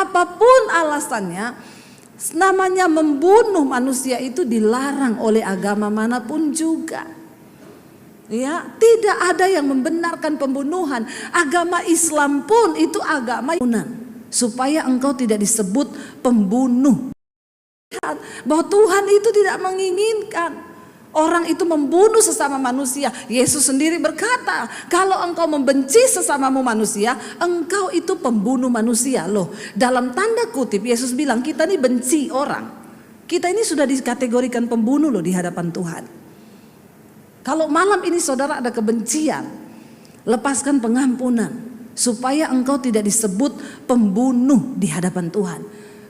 apapun alasannya, namanya membunuh manusia itu dilarang oleh agama manapun juga. Ya, tidak ada yang membenarkan pembunuhan. Agama Islam pun itu agama supaya engkau tidak disebut pembunuh. Bahwa Tuhan itu tidak menginginkan orang itu membunuh sesama manusia. Yesus sendiri berkata, kalau engkau membenci sesamamu manusia, engkau itu pembunuh manusia loh. Dalam tanda kutip Yesus bilang, kita ini benci orang. Kita ini sudah dikategorikan pembunuh loh di hadapan Tuhan. Kalau malam ini saudara ada kebencian, lepaskan pengampunan supaya engkau tidak disebut pembunuh di hadapan Tuhan.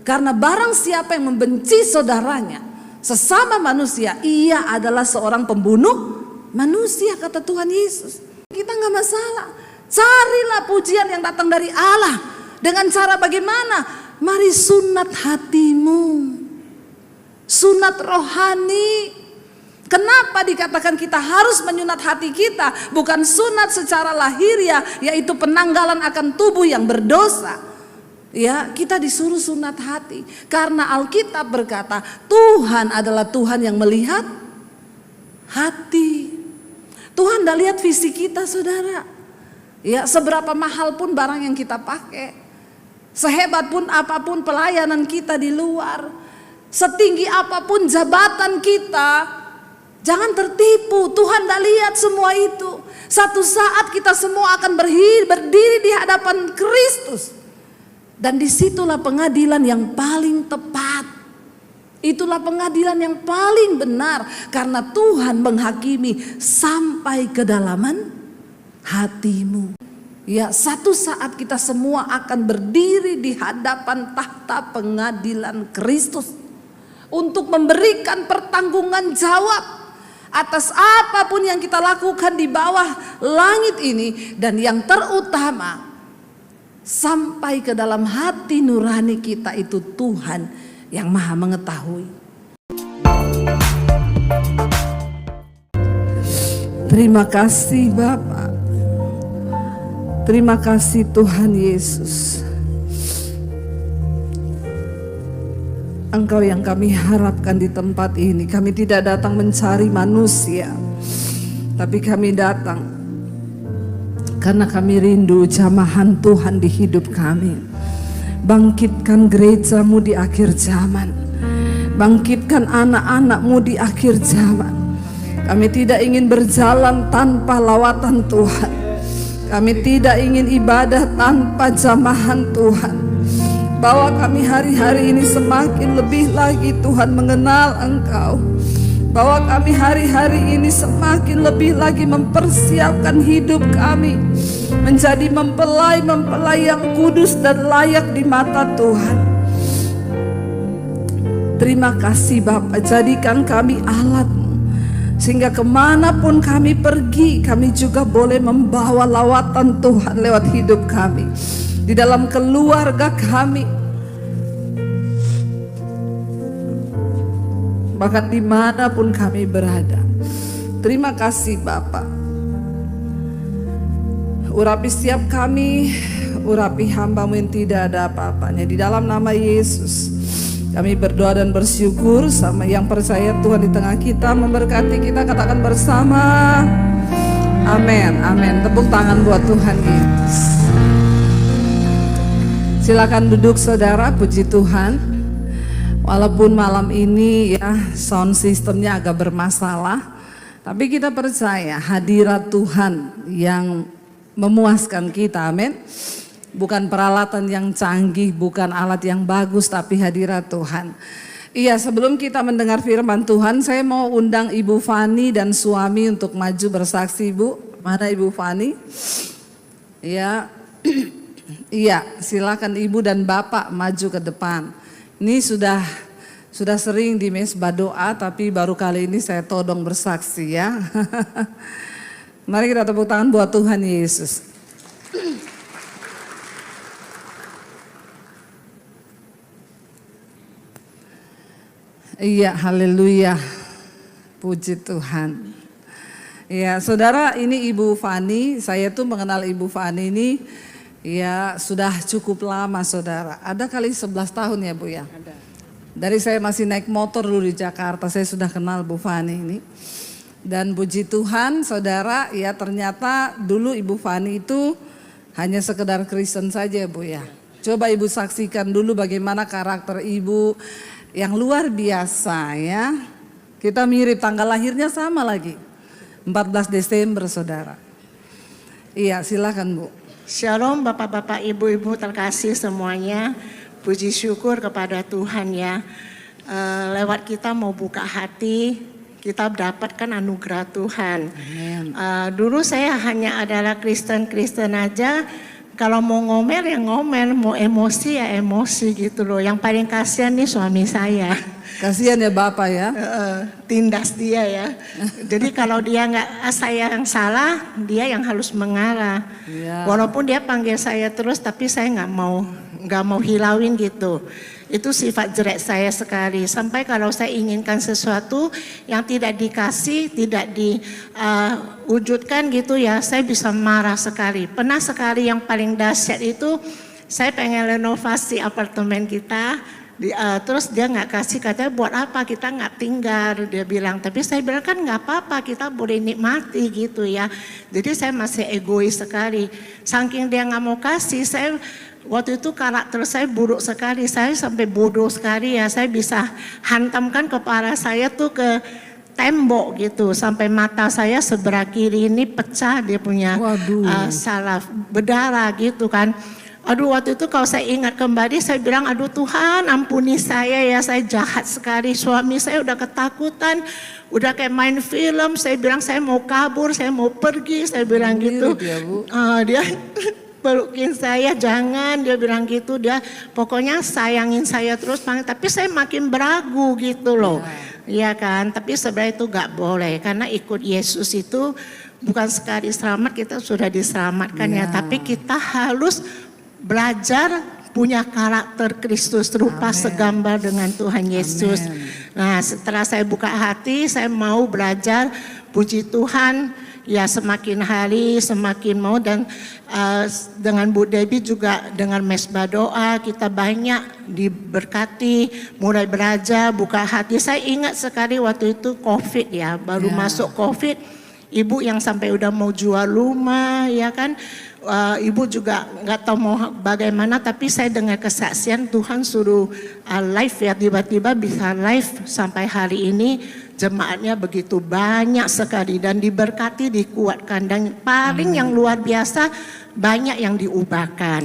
Karena barang siapa yang membenci saudaranya, sesama manusia, ia adalah seorang pembunuh manusia, kata Tuhan Yesus. Kita nggak masalah. Carilah pujian yang datang dari Allah. Dengan cara bagaimana? Mari sunat hatimu. Sunat rohani. Kenapa dikatakan kita harus menyunat hati kita? Bukan sunat secara lahiriah, yaitu penanggalan akan tubuh yang berdosa. Ya, kita disuruh sunat hati karena Alkitab berkata Tuhan adalah Tuhan yang melihat hati. Tuhan tidak lihat visi kita, saudara. Ya, seberapa mahal pun barang yang kita pakai, sehebat pun apapun pelayanan kita di luar, setinggi apapun jabatan kita, jangan tertipu. Tuhan tidak lihat semua itu. Satu saat kita semua akan berdiri di hadapan Kristus. Dan disitulah pengadilan yang paling tepat. Itulah pengadilan yang paling benar. Karena Tuhan menghakimi sampai kedalaman hatimu. Ya, satu saat kita semua akan berdiri di hadapan tahta pengadilan Kristus. Untuk memberikan pertanggungan jawab atas apapun yang kita lakukan di bawah langit ini. Dan yang terutama, sampai ke dalam hati nurani kita itu Tuhan yang maha mengetahui. Terima kasih Bapa. Terima kasih Tuhan Yesus. Engkau yang kami harapkan di tempat ini. Kami tidak datang mencari manusia, tapi kami datang karena kami rindu jamahan Tuhan di hidup kami. Bangkitkan gerejamu di akhir zaman. Bangkitkan anak-anakmu di akhir zaman. Kami tidak ingin berjalan tanpa lawatan Tuhan. Kami tidak ingin ibadah tanpa jamahan Tuhan. Bawa kami hari-hari ini semakin lebih lagi Tuhan mengenal Engkau. Bahwa kami hari-hari ini semakin lebih lagi mempersiapkan hidup kami menjadi mempelai-mempelai yang kudus dan layak di mata Tuhan. Terima kasih Bapa, jadikan kami alat-Mu sehingga kemanapun kami pergi, kami juga boleh membawa lawatan Tuhan lewat hidup kami, di dalam keluarga kami, bahkan dimanapun kami berada. Terima kasih Bapa. Urapi setiap kami, urapi hamba-Mu yang tidak ada apa-apanya. Di dalam nama Yesus kami berdoa dan bersyukur. Sama yang percaya Tuhan di tengah kita, memberkati kita, katakan bersama amin, amin. Tepuk tangan buat Tuhan Yesus. Silakan duduk saudara, puji Tuhan. Walaupun malam ini ya sound systemnya agak bermasalah, tapi kita percaya hadirat Tuhan yang memuaskan kita, amin. Bukan peralatan yang canggih, bukan alat yang bagus, tapi hadirat Tuhan. Iya, sebelum kita mendengar firman Tuhan, saya mau undang Ibu Fani dan suami untuk maju bersaksi. Bu, mana Ibu Fani? Iya, iya, silakan Ibu dan Bapak maju ke depan. Ini sudah sering di mesbah doa, tapi baru kali ini saya todong bersaksi ya. Mari kita tepuk tangan buat Tuhan Yesus. Iya, haleluya. Puji Tuhan. Ya, saudara, ini Ibu Fani. Saya tuh mengenal Ibu Fani ini Ya sudah cukup lama saudara, ada kali 11 tahun ya Bu ya. Ada. Dari saya masih naik motor dulu di Jakarta, saya sudah kenal Bu Fani ini. Dan puji Tuhan saudara, ya ternyata dulu Ibu Fani itu hanya sekedar Kristen saja Bu ya. Coba Ibu saksikan dulu bagaimana karakter Ibu yang luar biasa ya. Kita mirip, tanggal lahirnya sama lagi, 14 Desember saudara. Iya silakan Bu. Shalom Bapak-bapak, Ibu-ibu terkasih semuanya. Puji syukur kepada Tuhan ya. Lewat kita mau buka hati, kita dapatkan anugerah Tuhan. Dulu saya hanya adalah Kristen aja. Kalau mau ngomel ya ngomel, mau emosi ya emosi gitu loh. Yang paling kasihan nih suami saya. Kasihan ya Bapak ya. Tindas dia ya. Jadi kalau dia saya yang salah, dia yang harus mengalah. Ya. Walaupun dia panggil saya terus, tapi saya nggak mau hilauin gitu. Itu sifat jelek saya sekali. Sampai kalau saya inginkan sesuatu yang tidak dikasih, tidak diwujudkan gitu ya, saya bisa marah sekali. Pernah sekali yang paling dahsyat itu, saya pengen renovasi apartemen kita. Terus dia nggak kasih, katanya buat apa, kita nggak tinggal, dia bilang. Tapi saya bilang kan nggak apa-apa, kita boleh nikmati gitu ya. Jadi saya masih egois sekali. Saking dia nggak mau kasih, saya waktu itu karakter saya buruk sekali. Saya sampai bodoh sekali ya, saya bisa hantamkan kepala saya tuh ke tembok gitu, sampai mata saya sebelah kiri ini pecah, dia punya salaf berdarah gitu kan. Aduh, waktu itu kalau saya ingat kembali, saya bilang, aduh Tuhan ampuni saya ya, saya jahat sekali. Suami saya udah ketakutan, udah kayak main film. Saya bilang saya mau kabur, saya mau pergi, saya bilang gitu. Dia pelukin saya, jangan, dia bilang gitu. Dia pokoknya sayangin saya terus, tapi saya makin beragu gitu loh. Iya kan, tapi sebenarnya itu gak boleh, karena ikut Yesus itu bukan sekali selamat, kita sudah diselamatkan ya. Tapi kita harus belajar punya karakter Kristus, rupa segambar dengan Tuhan Yesus. Nah, setelah saya buka hati, saya mau belajar, puji Tuhan, ya semakin hari semakin mau. Dan dengan Bu Debbie juga dengan mesbah doa, kita banyak diberkati, mulai belajar, buka hati. Saya ingat sekali waktu itu COVID ya, baru masuk COVID, ibu yang sampai udah mau jual rumah ya kan. Ibu juga nggak tahu mau bagaimana, tapi saya dengar kesaksian Tuhan suruh live ya, tiba-tiba bisa live sampai hari ini. Jemaatnya begitu banyak sekali dan diberkati, dikuatkan, dan paling yang luar biasa banyak yang diubahkan.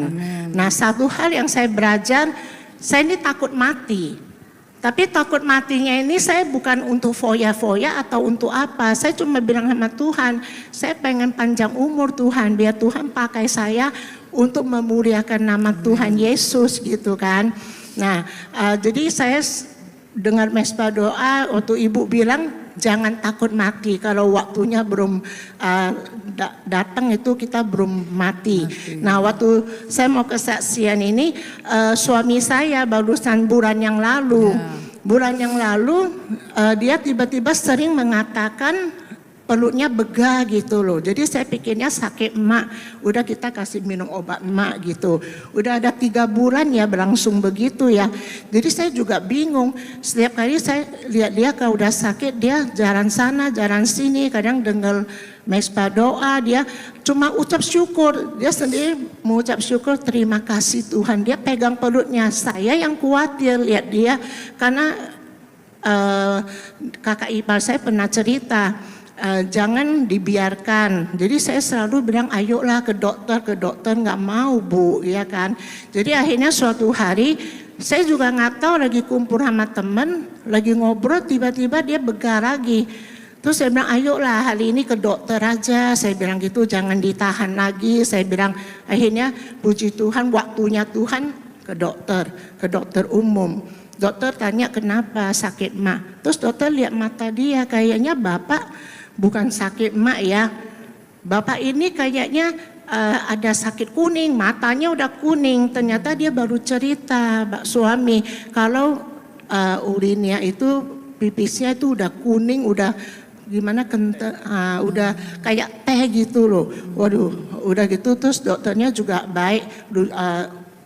Nah, satu hal yang saya belajar, saya ini takut mati. Tapi takut matinya ini saya bukan untuk foya-foya atau untuk apa. Saya cuma bilang sama Tuhan, saya pengen panjang umur Tuhan, biar Tuhan pakai saya untuk memuliakan nama Tuhan Yesus gitu kan. Nah, jadi saya dengar mesbah doa, waktu ibu bilang jangan takut mati, kalau waktunya belum datang itu kita belum mati. Nah, waktu saya mau kesaksian ini, suami saya barusan bulan yang lalu, dia tiba-tiba sering mengatakan pelutnya begah gitu loh. Jadi saya pikirnya sakit emak, udah kita kasih minum obat emak gitu. Udah ada 3 bulan ya berlangsung begitu ya. Jadi saya juga bingung, setiap kali saya lihat dia kalau udah sakit, dia jalan sana jalan sini, kadang dengar mesbah doa, dia cuma ucap syukur, dia sendiri mengucap syukur, terima kasih Tuhan. Dia pegang pelutnya, saya yang khawatir lihat dia, karena kakak ipar saya pernah cerita, jangan dibiarkan. Jadi saya selalu bilang ayolah ke dokter, nggak mau Bu ya kan. Jadi akhirnya suatu hari saya juga nggak tahu, lagi kumpul sama temen, lagi ngobrol, tiba-tiba dia begah lagi. Terus saya bilang ayolah hari ini ke dokter aja, saya bilang gitu, jangan ditahan lagi. Saya bilang akhirnya puji Tuhan waktunya Tuhan ke dokter umum. Dokter tanya kenapa sakit mak, terus dokter lihat mata dia, kayaknya bapak bukan sakit mak ya, bapak ini kayaknya ada sakit kuning, matanya udah kuning. Ternyata dia baru cerita suami kalau urinnya itu, pipisnya itu udah kuning, udah gimana udah kayak teh gitu loh. Waduh, udah gitu terus dokternya juga baik,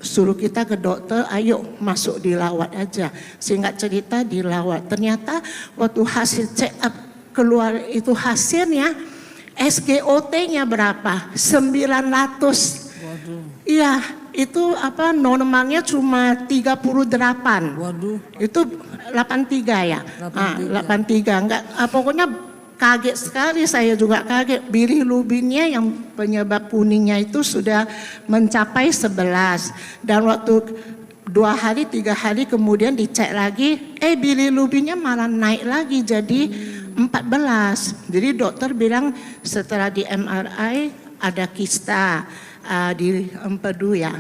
suruh kita ke dokter, ayo masuk dilawat aja. Singkat cerita dilawat. Ternyata waktu hasil check up keluar itu hasilnya SGOT-nya berapa? 900. Waduh. Iya, itu normalnya cuma 38. Waduh. Itu 83 ya. 83 enggak, pokoknya kaget sekali, saya juga kaget. Bilirubinnya yang penyebab kuningnya itu sudah mencapai 11. Dan waktu 2 hari 3 hari kemudian dicek lagi, bilirubinnya malah naik lagi jadi 14. Jadi dokter bilang setelah di MRI ada kista di empedu ya.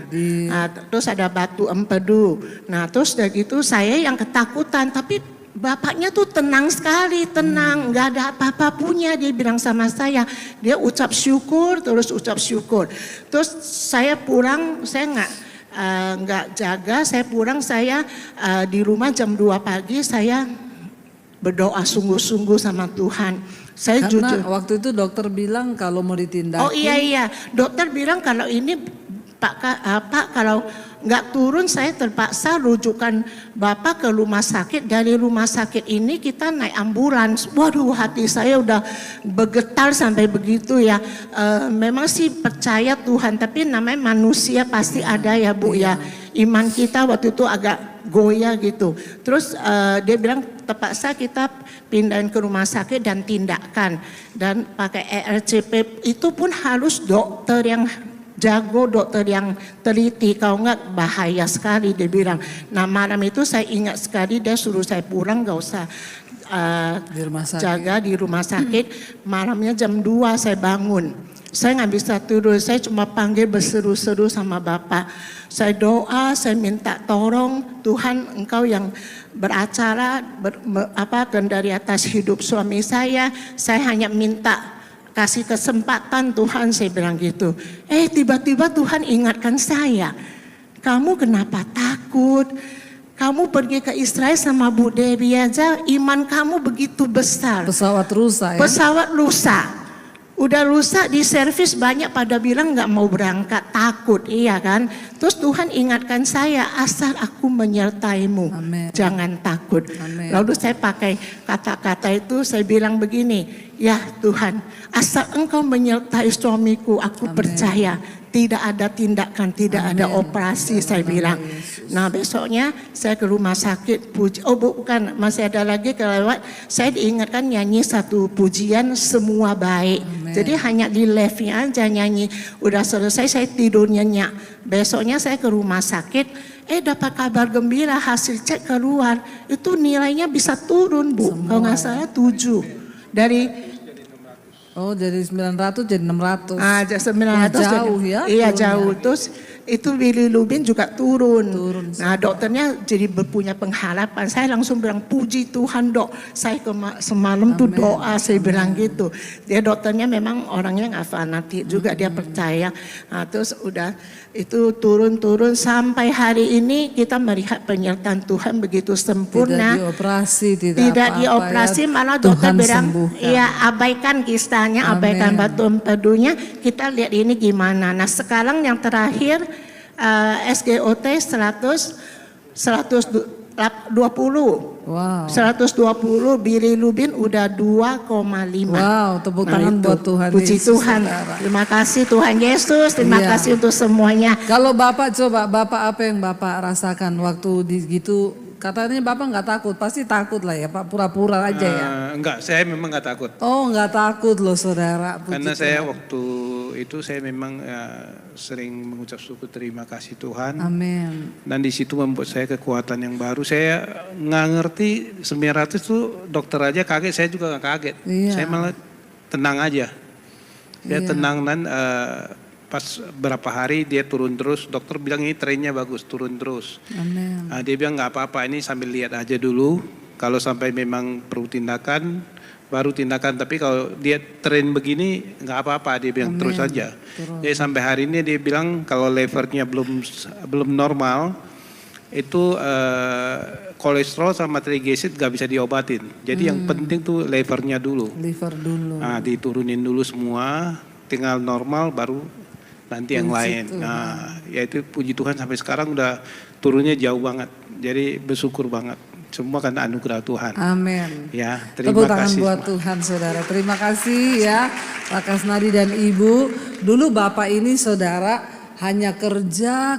Terus ada batu empedu. Nah terus dari itu saya yang ketakutan, tapi bapaknya tuh tenang sekali, tenang, nggak ada apa-apa punya. Dia bilang sama saya, dia ucap syukur, terus ucap syukur. Terus saya pulang, saya nggak jaga, saya pulang, saya di rumah jam 2 pagi saya berdoa sungguh-sungguh sama Tuhan. Saya Karena jujur. waktu itu dokter bilang kalau mau ditindakin. Oh iya, dokter bilang kalau ini Pak kalau nggak turun saya terpaksa rujukan Bapak ke rumah sakit. Dari rumah sakit ini kita naik ambulans. Waduh, hati saya udah bergetar sampai begitu ya. Memang sih percaya Tuhan, tapi namanya manusia pasti ada ya Bu ya. Iman kita waktu itu agak goyah gitu. Terus dia bilang terpaksa kita pindahin ke rumah sakit dan tindakan. Dan pakai ERCP itu pun harus dokter yang jago, dokter yang teliti, kalau enggak bahaya sekali dia bilang. Nah malam itu saya ingat sekali, dia suruh saya pulang, gak usah jaga di rumah sakit. Malamnya jam 2 saya bangun, saya nggak bisa tidur, saya cuma panggil berseru-seru sama Bapak. Saya doa, saya minta tolong Tuhan, Engkau yang beracara dari atas hidup suami saya hanya minta kasih kesempatan Tuhan, saya bilang gitu. Tiba-tiba Tuhan ingatkan saya, kamu kenapa takut? Kamu pergi ke Israel sama Bu Dewi aja, iman kamu begitu besar. Pesawat rusak ya? Pesawat rusak. Udah rusak di servis, banyak pada bilang nggak mau berangkat, takut, iya kan? Terus Tuhan ingatkan saya, asal aku menyertaimu, Amen. Jangan takut. Amen. Lalu saya pakai kata-kata itu, saya bilang begini, ya Tuhan, asal Engkau menyertai suamiku, aku Amen. percaya. Tidak ada tindakan, tidak ada operasi, saya bilang. Nah besoknya saya ke rumah sakit, bukan, masih ada lagi kelewat. Saya diingatkan nyanyi satu pujian, semua baik. Amen. Jadi hanya di live-nya aja nyanyi. Udah selesai saya tidur nyenyak. Besoknya saya ke rumah sakit, dapat kabar gembira, hasil cek keluar. Itu nilainya bisa turun Bu, kalau nggak salah 7. Jadi 900 jadi 600. Jadi 900. Jauh ya? Iya turunnya. jauh. Terus itu bilirubin juga turun. Nah dokternya jadi punya pengharapan. Saya langsung bilang puji Tuhan dok. Saya semalam tuh doa, saya bilang gitu. Dia dokternya memang orangnya nggak fanatik juga, dia percaya. Nah, terus udah itu turun sampai hari ini kita melihat penyertaan Tuhan begitu sempurna. Tidak dioperasi, malah dokter bilang, iya abaikan kistanya, abaikan batu empedunya. Kita lihat ini gimana. Nah sekarang yang terakhir SGOT 120. Wow. 120, bilirubin udah 2,5. Wow, tepuk tangan buat Tuhan Puji Yesus, Tuhan. saudara. Terima kasih Tuhan Yesus, terima kasih untuk semuanya. Kalau Bapak apa yang Bapak rasakan waktu gitu? Katanya Bapak nggak takut, pasti takut lah ya Pak, pura-pura aja ya. Enggak, saya memang nggak takut. Oh nggak takut loh saudara. Puji Karena Tuhan. saya waktu itu saya memang sering mengucap syukur terima kasih Tuhan. Amin. Dan di situ membuat saya kekuatan yang baru. Saya nggak ngerti 900 tuh dokter aja kaget, saya juga nggak kaget. Iya. Saya malah tenang aja. Saya tenang dan pas berapa hari dia turun terus, dokter bilang ini trennya bagus, turun terus. Amin. Dia bilang nggak apa-apa, ini sambil lihat aja dulu. Kalau sampai memang perlu tindakan, baru tindakan. Tapi kalau dia tren begini nggak apa-apa, dia bilang terus saja. Jadi sampai hari ini dia bilang kalau levernya belum normal, itu kolesterol sama triglycerid gak bisa diobatin. Jadi yang penting tuh livernya dulu. Liver dulu. Nah, diturunin dulu semua, tinggal normal baru nanti yang lain. Nah, ya itu puji Tuhan sampai sekarang udah turunnya jauh banget. Jadi bersyukur banget. Semua karena anugerah Tuhan. Amin. Ya, terima Tepuk tangan kasih. buat Tuhan saudara. Terima kasih ya Pak Kasnadi dan Ibu. Dulu Bapak ini saudara hanya kerja,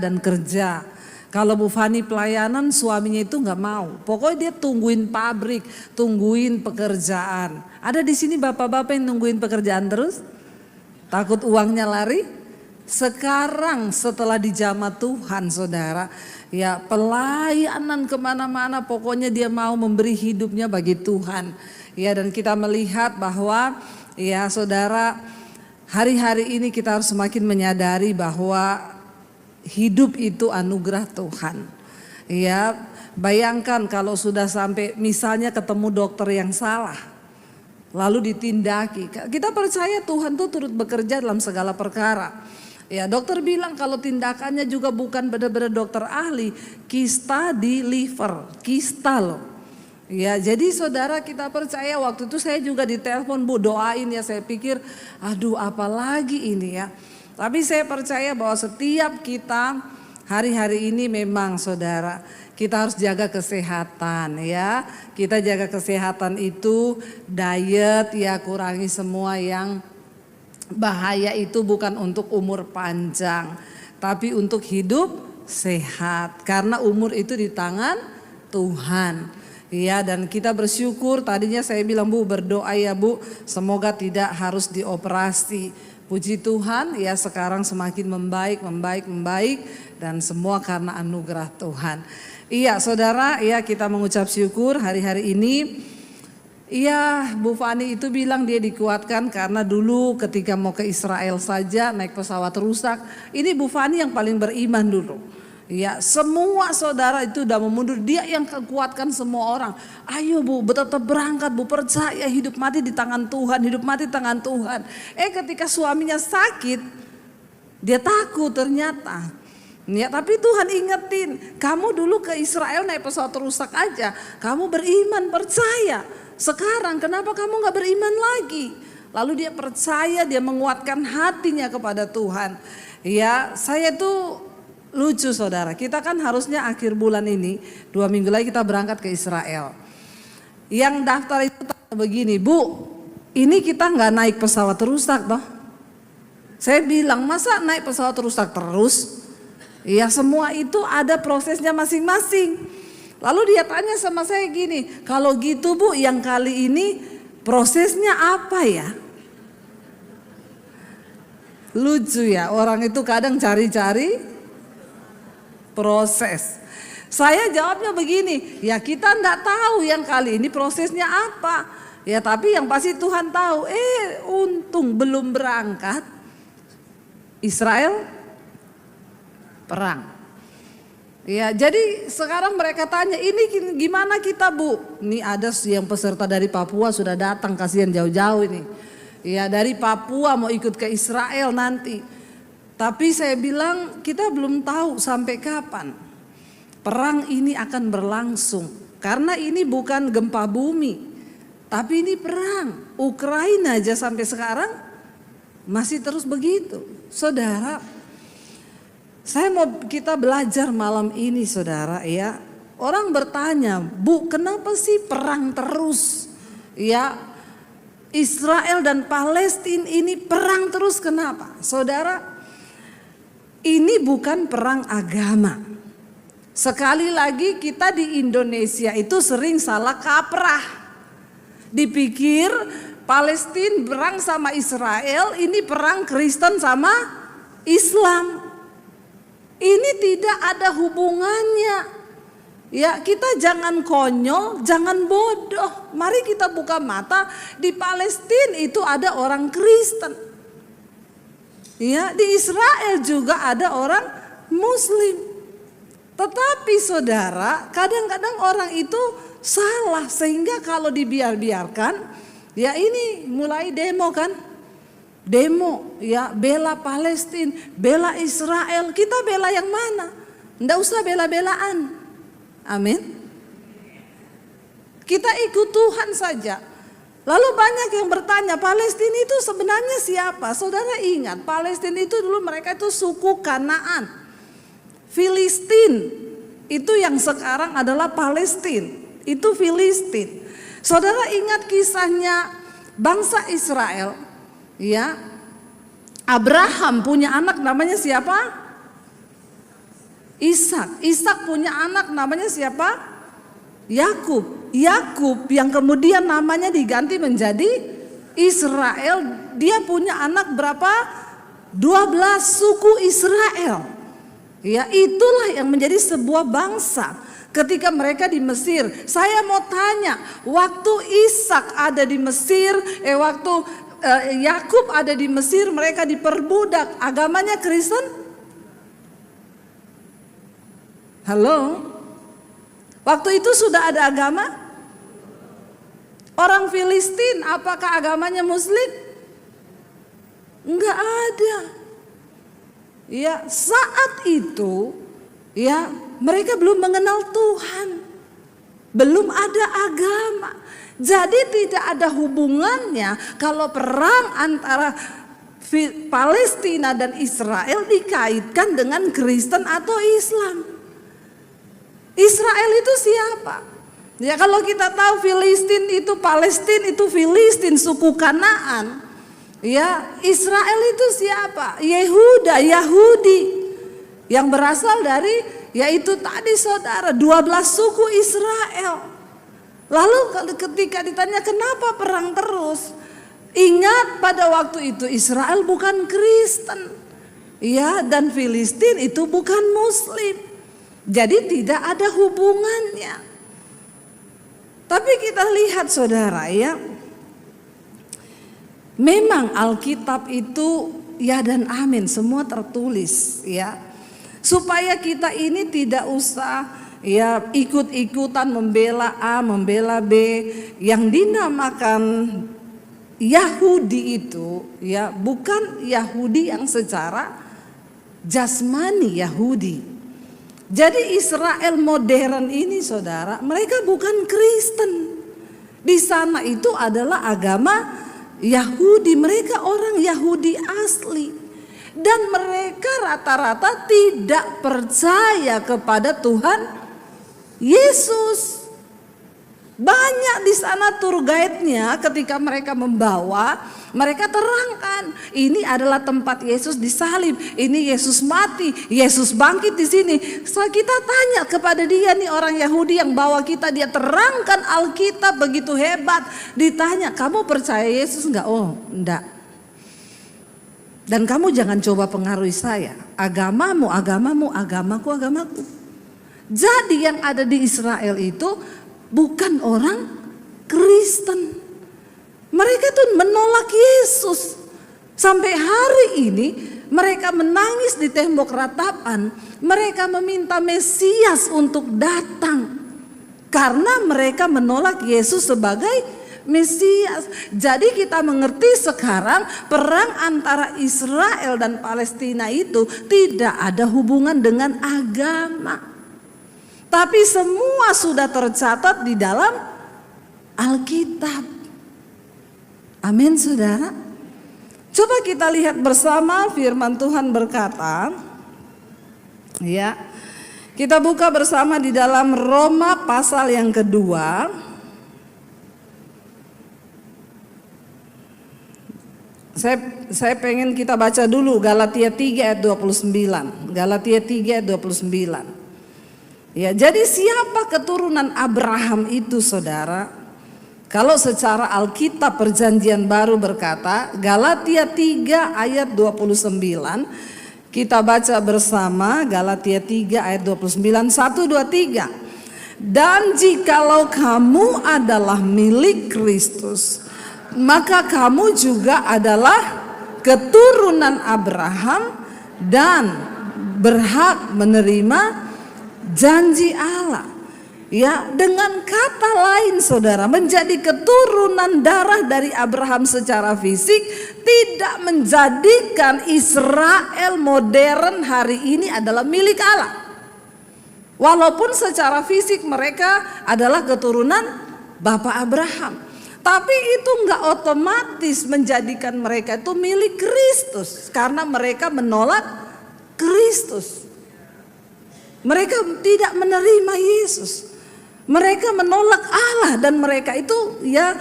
dan kerja. Kalau Bu Fani pelayanan suaminya itu nggak mau. Pokoknya dia tungguin pabrik, tungguin pekerjaan. Ada di sini bapak-bapak yang nungguin pekerjaan terus? Takut uangnya lari? Sekarang setelah dijamah Tuhan saudara, ya pelayanan kemana-mana pokoknya dia mau memberi hidupnya bagi Tuhan. Ya, dan kita melihat bahwa ya saudara, hari-hari ini kita harus semakin menyadari bahwa hidup itu anugerah Tuhan. Ya, bayangkan kalau sudah sampai misalnya ketemu dokter yang salah, lalu ditindaki. Kita percaya Tuhan tuh turut bekerja dalam segala perkara. Ya, dokter bilang kalau tindakannya juga bukan benar-benar dokter ahli, kista di liver, kista loh. Ya, jadi saudara kita percaya. Waktu itu saya juga ditelepon, Bu doain ya. Saya pikir aduh apalagi ini ya. Tapi saya percaya bahwa setiap kita hari-hari ini memang saudara kita harus jaga kesehatan ya. Kita jaga kesehatan itu diet ya, kurangi semua yang bahaya itu bukan untuk umur panjang, tapi untuk hidup sehat. Karena umur itu di tangan Tuhan. Ya, dan kita bersyukur tadinya saya bilang Bu berdoa ya Bu, semoga tidak harus dioperasi. Puji Tuhan ya sekarang semakin membaik dan semua karena anugerah Tuhan. Iya saudara ya kita mengucap syukur hari-hari ini. Iya, Bu Fani itu bilang dia dikuatkan karena dulu ketika mau ke Israel saja naik pesawat rusak. Ini Bu Fani yang paling beriman dulu. Ya, semua saudara itu udah mau mundur, dia yang kuatkan semua orang. Ayo Bu, tetap berangkat Bu, percaya hidup mati di tangan Tuhan, hidup mati di tangan Tuhan. Ketika suaminya sakit, dia takut ternyata. Ya, tapi Tuhan ingetin, kamu dulu ke Israel naik pesawat rusak aja, kamu beriman percaya. Sekarang kenapa kamu gak beriman lagi? Lalu dia percaya, dia menguatkan hatinya kepada Tuhan. Ya, saya tuh lucu saudara, kita kan harusnya akhir bulan ini 2 minggu lagi kita berangkat ke Israel. Yang daftar itu begini, Bu ini kita gak naik pesawat rusak toh. Saya bilang masa naik pesawat rusak terus? Ya semua itu ada prosesnya masing-masing. Lalu dia tanya sama saya gini, kalau gitu Bu yang kali ini prosesnya apa ya? Lucu ya, orang itu kadang cari-cari proses. Saya jawabnya begini, ya kita enggak tahu yang kali ini prosesnya apa. Ya tapi yang pasti Tuhan tahu. Untung belum berangkat, Israel perang. Ya, jadi sekarang mereka tanya, ini gimana kita Bu? Ini ada yang peserta dari Papua sudah datang, kasihan jauh-jauh ini. Ya, dari Papua mau ikut ke Israel nanti. Tapi saya bilang kita belum tahu sampai kapan perang ini akan berlangsung. Karena ini bukan gempa bumi, tapi ini perang. Ukraina aja sampai sekarang masih terus begitu. Saudara, saya mau kita belajar malam ini saudara ya. Orang bertanya, Bu kenapa sih perang terus? Ya, Israel dan Palestina ini perang terus kenapa? Saudara, ini bukan perang agama. Sekali lagi kita di Indonesia itu sering salah kaprah. Dipikir Palestina perang sama Israel, ini perang Kristen sama Islam. Ini tidak ada hubungannya. Ya, kita jangan konyol, jangan bodoh. Mari kita buka mata, di Palestina itu ada orang Kristen. Ya, di Israel juga ada orang Muslim. Tetapi saudara, kadang-kadang orang itu salah sehingga kalau dibiarkan, ya ini mulai demo kan? Demo ya, bela Palestina, bela Israel. Kita bela yang mana? Nggak usah bela-belaan. Amin. Kita ikut Tuhan saja. Lalu banyak yang bertanya, Palestina itu sebenarnya siapa? Saudara ingat, Palestina itu dulu mereka itu suku Kanaan. Filistin itu yang sekarang adalah Palestina. Itu Filistin. Saudara ingat kisahnya bangsa Israel, ya. Abraham punya anak namanya siapa? Ishak. Ishak punya anak namanya siapa? Yakub. Yakub yang kemudian namanya diganti menjadi Israel. Dia punya anak berapa? 12 suku Israel. Ya, itulah yang menjadi sebuah bangsa ketika mereka di Mesir. Saya mau tanya, waktu Ishak ada di Mesir, waktu Yakub ada di Mesir, mereka diperbudak, agamanya Kristen? Halo? Waktu itu sudah ada agama? Orang Filistin apakah agamanya Muslim? Enggak ada. Ya, saat itu ya mereka belum mengenal Tuhan. Belum ada agama. Jadi tidak ada hubungannya kalau perang antara Palestina dan Israel dikaitkan dengan Kristen atau Islam. Israel itu siapa? Ya, kalau kita tahu Filistin itu Palestina itu Filistin suku Kanaan. Ya, Israel itu siapa? Yehuda, Yahudi yang berasal dari yaitu tadi saudara 12 suku Israel. Lalu ketika ditanya kenapa perang terus? Ingat pada waktu itu Israel bukan Kristen. Ya, dan Filistin itu bukan Muslim. Jadi tidak ada hubungannya. Tapi kita lihat saudara ya, memang Alkitab itu ya dan amin semua tertulis ya. Supaya kita ini tidak usah ya ikut-ikutan membela A, membela B. Yang dinamakan Yahudi itu ya bukan Yahudi yang secara jasmani Yahudi. Jadi Israel modern ini saudara, mereka bukan Kristen. Di sana itu adalah agama Yahudi, mereka orang Yahudi asli. Dan mereka rata-rata tidak percaya kepada Tuhan Yesus. Banyak di sana tour guide-nya ketika mereka membawa, mereka terangkan ini adalah tempat Yesus disalib, ini Yesus mati, Yesus bangkit di sini. So kita tanya kepada dia nih orang Yahudi yang bawa kita, dia terangkan Alkitab begitu hebat. Ditanya, kamu percaya Yesus enggak? Oh, enggak. Dan kamu jangan coba pengaruhi saya. Agamamu, agamamu, agamaku, agamaku. Jadi yang ada di Israel itu bukan orang Kristen. Mereka tuh menolak Yesus. Sampai hari ini mereka menangis di tembok ratapan. Mereka meminta Mesias untuk datang. Karena mereka menolak Yesus sebagai Mesias. Jadi kita mengerti sekarang perang antara Israel dan Palestina itu tidak ada hubungan dengan agama. Tapi semua sudah tercatat di dalam Alkitab. Amin saudara. Coba kita lihat bersama firman Tuhan berkata. Ya. Kita buka bersama di dalam Roma pasal yang kedua. Saya pengen kita baca dulu Galatia 3 ayat 29. Galatia 3 ayat 29. Ya, jadi siapa keturunan Abraham itu saudara? Kalau secara Alkitab Perjanjian Baru berkata, Galatia 3 ayat 29, kita baca bersama Galatia 3 ayat 29, 1, 2, 3. Dan jikalau kamu adalah milik Kristus, maka kamu juga adalah keturunan Abraham dan berhak menerima janji Allah. Ya, dengan kata lain saudara, menjadi keturunan darah dari Abraham secara fisik tidak menjadikan Israel modern hari ini adalah milik Allah. Walaupun secara fisik mereka adalah keturunan Bapak Abraham, tapi itu enggak otomatis menjadikan mereka itu milik Kristus, karena mereka menolak Kristus. Mereka tidak menerima Yesus. Mereka menolak Allah, dan mereka itu ya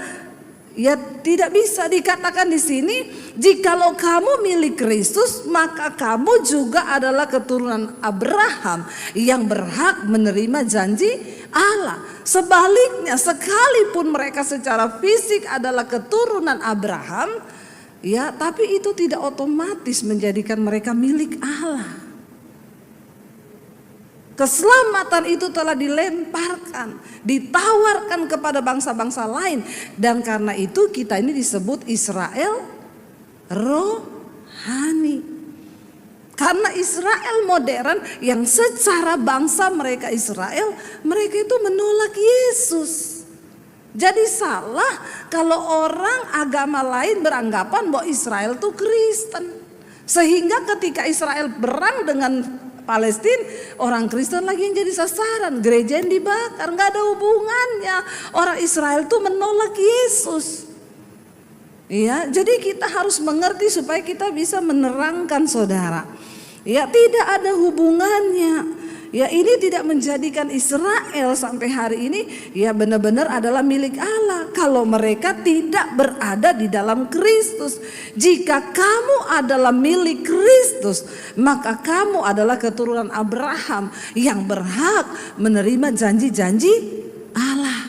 tidak bisa dikatakan di sini, jikalau kamu milik Kristus, maka kamu juga adalah keturunan Abraham yang berhak menerima janji Allah. Sebaliknya, sekalipun mereka secara fisik adalah keturunan Abraham, ya, tapi itu tidak otomatis menjadikan mereka milik Allah. Keselamatan itu telah dilemparkan, ditawarkan kepada bangsa-bangsa lain, dan karena itu kita ini disebut Israel rohani. Karena Israel modern yang secara bangsa mereka Israel, mereka itu menolak Yesus. Jadi salah kalau orang agama lain beranggapan bahwa Israel itu Kristen. Sehingga ketika Israel perang dengan Palestina, orang Kristen lagi yang jadi sasaran, gereja yang dibakar, nggak ada hubungannya. Orang Israel itu menolak Yesus. Ya, jadi kita harus mengerti supaya kita bisa menerangkan saudara. Ya, tidak ada hubungannya. Ya, ini tidak menjadikan Israel sampai hari ini ya benar-benar adalah milik Allah kalau mereka tidak berada di dalam Kristus. Jika kamu adalah milik Kristus, maka kamu adalah keturunan Abraham yang berhak menerima janji-janji Allah.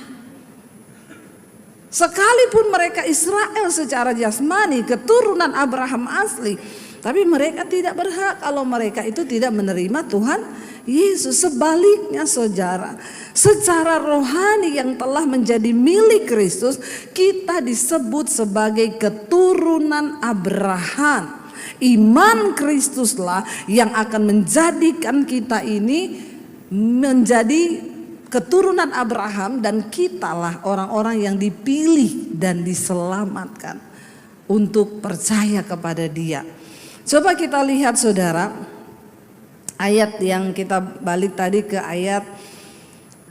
Sekalipun mereka Israel secara jasmani, keturunan Abraham asli, tapi mereka tidak berhak kalau mereka itu tidak menerima Tuhan Yesus. Sebaliknya saudara, secara rohani yang telah menjadi milik Kristus, kita disebut sebagai keturunan Abraham. Iman Kristuslah yang akan menjadikan kita ini menjadi keturunan Abraham, dan kitalah orang-orang yang dipilih dan diselamatkan untuk percaya kepada Dia. Coba kita lihat saudara, ayat yang kita balik tadi ke ayat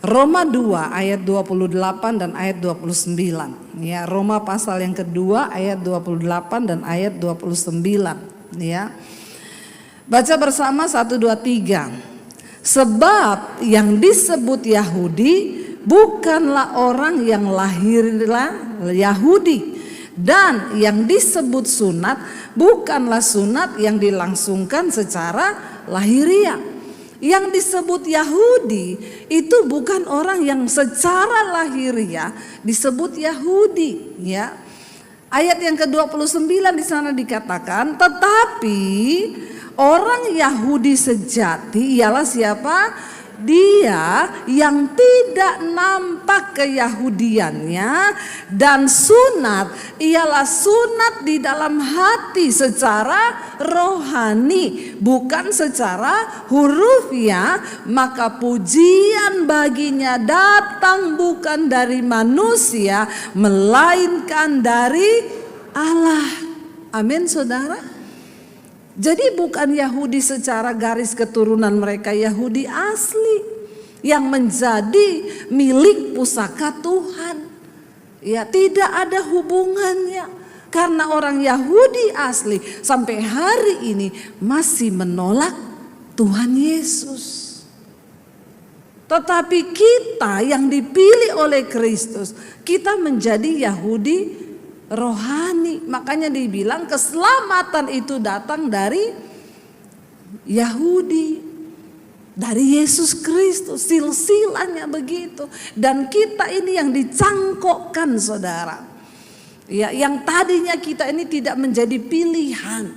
Roma 2 ayat 28 dan ayat 29. Ya, Roma pasal yang kedua ayat 28 dan ayat 29. Ya. Baca bersama 1 2 3. Sebab yang disebut Yahudi bukanlah orang yang lahirlah Yahudi, dan yang disebut sunat bukanlah sunat yang dilangsungkan secara lahiriah. Yang disebut Yahudi itu bukan orang yang secara lahiriah disebut Yahudi, ya. Ayat yang ke-29 di sana dikatakan, tetapi orang Yahudi sejati ialah siapa? Dia yang tidak nampak keyahudiannya, dan sunat ialah sunat di dalam hati secara rohani, bukan secara hurufiah. Maka pujian baginya datang bukan dari manusia, melainkan dari Allah. Amin saudara. Jadi bukan Yahudi secara garis keturunan mereka Yahudi asli yang menjadi milik pusaka Tuhan. Ya, tidak ada hubungannya. Karena orang Yahudi asli sampai hari ini masih menolak Tuhan Yesus. Tetapi kita yang dipilih oleh Kristus, kita menjadi Yahudi rohani. Makanya dibilang keselamatan itu datang dari Yahudi, dari Yesus Kristus, silsilahnya begitu. Dan kita ini yang dicangkokkan saudara, ya, yang tadinya kita ini tidak menjadi pilihan,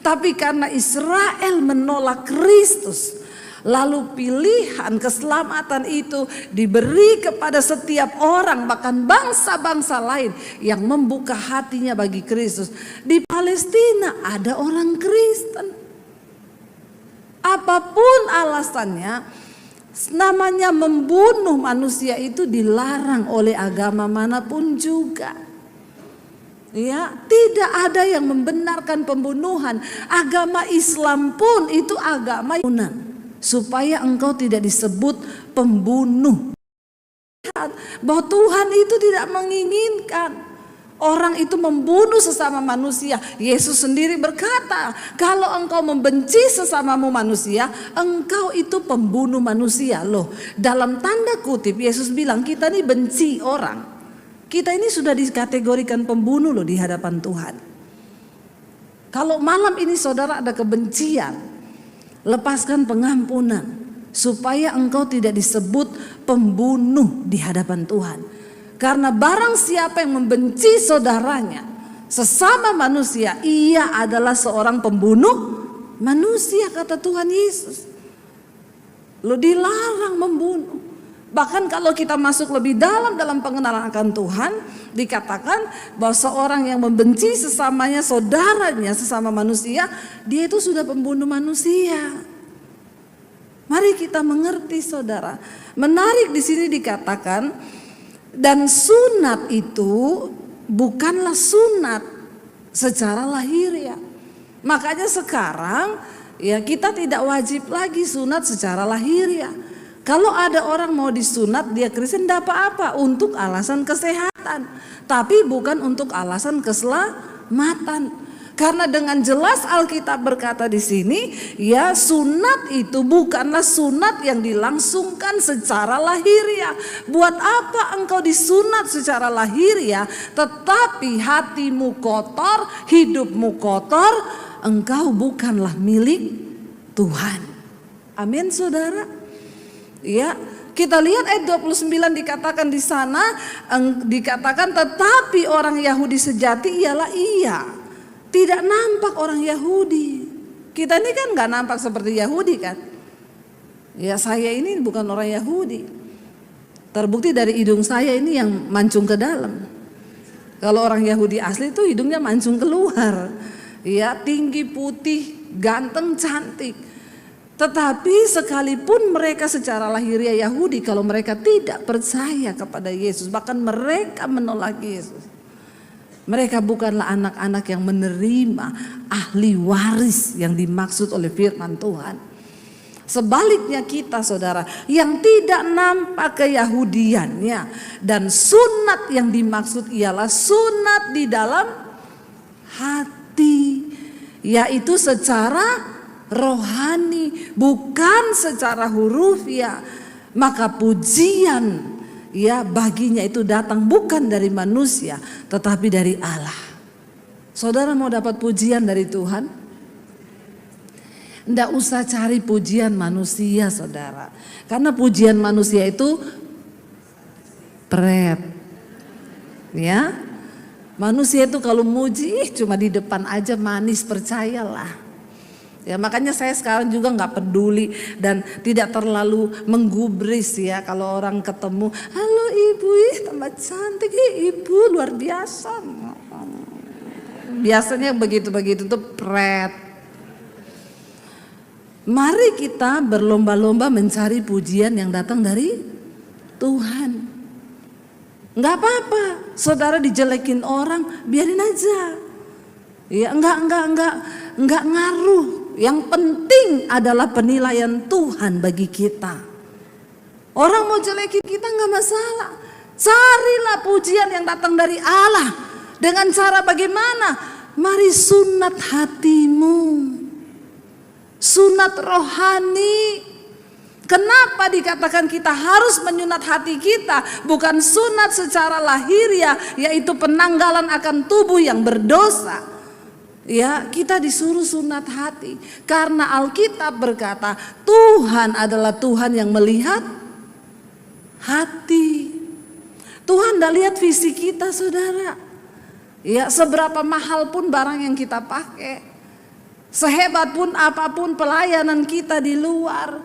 tapi karena Israel menolak Kristus, lalu pilihan keselamatan itu diberi kepada setiap orang, bahkan bangsa-bangsa lain yang membuka hatinya bagi Kristus. Di Palestina ada orang Kristen. Apapun alasannya, namanya membunuh manusia itu dilarang oleh agama manapun juga. Ya, tidak ada yang membenarkan pembunuhan. Agama Islam pun itu agama Yunan. supaya engkau tidak disebut pembunuh. Bahwa Tuhan itu tidak menginginkan orang itu membunuh sesama manusia. Yesus sendiri berkata, kalau engkau membenci sesamamu manusia, engkau itu pembunuh manusia. Loh, dalam tanda kutip Yesus bilang kita ini benci orang. Kita ini sudah dikategorikan pembunuh loh di hadapan Tuhan. Kalau malam ini saudara ada kebencian, lepaskan pengampunan supaya engkau tidak disebut pembunuh di hadapan Tuhan. Karena barang siapa yang membenci saudaranya, sesama manusia, ia adalah seorang pembunuh manusia, kata Tuhan Yesus. Lo dilarang membunuh. Bahkan kalau kita masuk lebih dalam pengenalan akan Tuhan, dikatakan bahwa seorang yang membenci sesamanya, saudaranya, sesama manusia, dia itu sudah pembunuh manusia. Mari kita mengerti saudara. Menarik di sini dikatakan, dan sunat itu bukanlah sunat secara lahiriah. Makanya sekarang ya kita tidak wajib lagi sunat secara lahiriah. Kalau ada orang mau disunat, dia Kristen tidak apa-apa, untuk alasan kesehatan, tapi bukan untuk alasan keselamatan. Karena dengan jelas Alkitab berkata di sini, ya sunat itu bukanlah sunat yang dilangsungkan secara lahiriah. Buat apa engkau disunat secara lahiriah, tetapi hatimu kotor, hidupmu kotor, engkau bukanlah milik Tuhan. Amin saudara. Ya, kita lihat ayat 29 dikatakan di sana, dikatakan tetapi orang Yahudi sejati ialah ia. Tidak nampak orang Yahudi. Kita ini kan gak nampak seperti Yahudi kan. Ya saya ini bukan orang Yahudi. Terbukti dari hidung saya ini yang mancung ke dalam. Kalau orang Yahudi asli itu hidungnya mancung keluar. Ya tinggi, putih, ganteng, cantik. Tetapi sekalipun mereka secara lahiriah Yahudi, kalau mereka tidak percaya kepada Yesus, bahkan mereka menolak Yesus, mereka bukanlah anak-anak yang menerima ahli waris yang dimaksud oleh firman Tuhan. Sebaliknya kita saudara, yang tidak nampak keyahudiannya, dan sunat yang dimaksud ialah sunat di dalam hati, yaitu secara rohani, bukan secara hurufiah. Maka pujian ya baginya itu datang bukan dari manusia, tetapi dari Allah. Saudara mau dapat pujian dari Tuhan? Nggak usah cari pujian manusia saudara. Karena pujian manusia itu pret. Ya, manusia itu kalau muji cuma di depan aja manis, percayalah. Ya makanya saya sekarang juga nggak peduli dan tidak terlalu menggubris ya kalau orang ketemu, halo ibu, tambah cantik, ibu luar biasa. Biasanya begitu-begitu tuh pret. Mari kita berlomba-lomba mencari pujian yang datang dari Tuhan. Nggak apa-apa, saudara dijelekin orang, biarin aja. Ya enggak ngaruh. Yang penting adalah penilaian Tuhan bagi kita. Orang mau jelekin kita nggak masalah. Carilah pujian yang datang dari Allah. Dengan cara bagaimana? Mari sunat hatimu. Sunat rohani. Kenapa dikatakan kita harus menyunat hati kita? Bukan sunat secara lahiriah, yaitu penanggalan akan tubuh yang berdosa. Ya, kita disuruh sunat hati karena Alkitab berkata Tuhan adalah Tuhan yang melihat hati. Tuhan tidak lihat visi kita saudara. Ya, seberapa mahal pun barang yang kita pakai, sehebat pun apapun pelayanan kita di luar,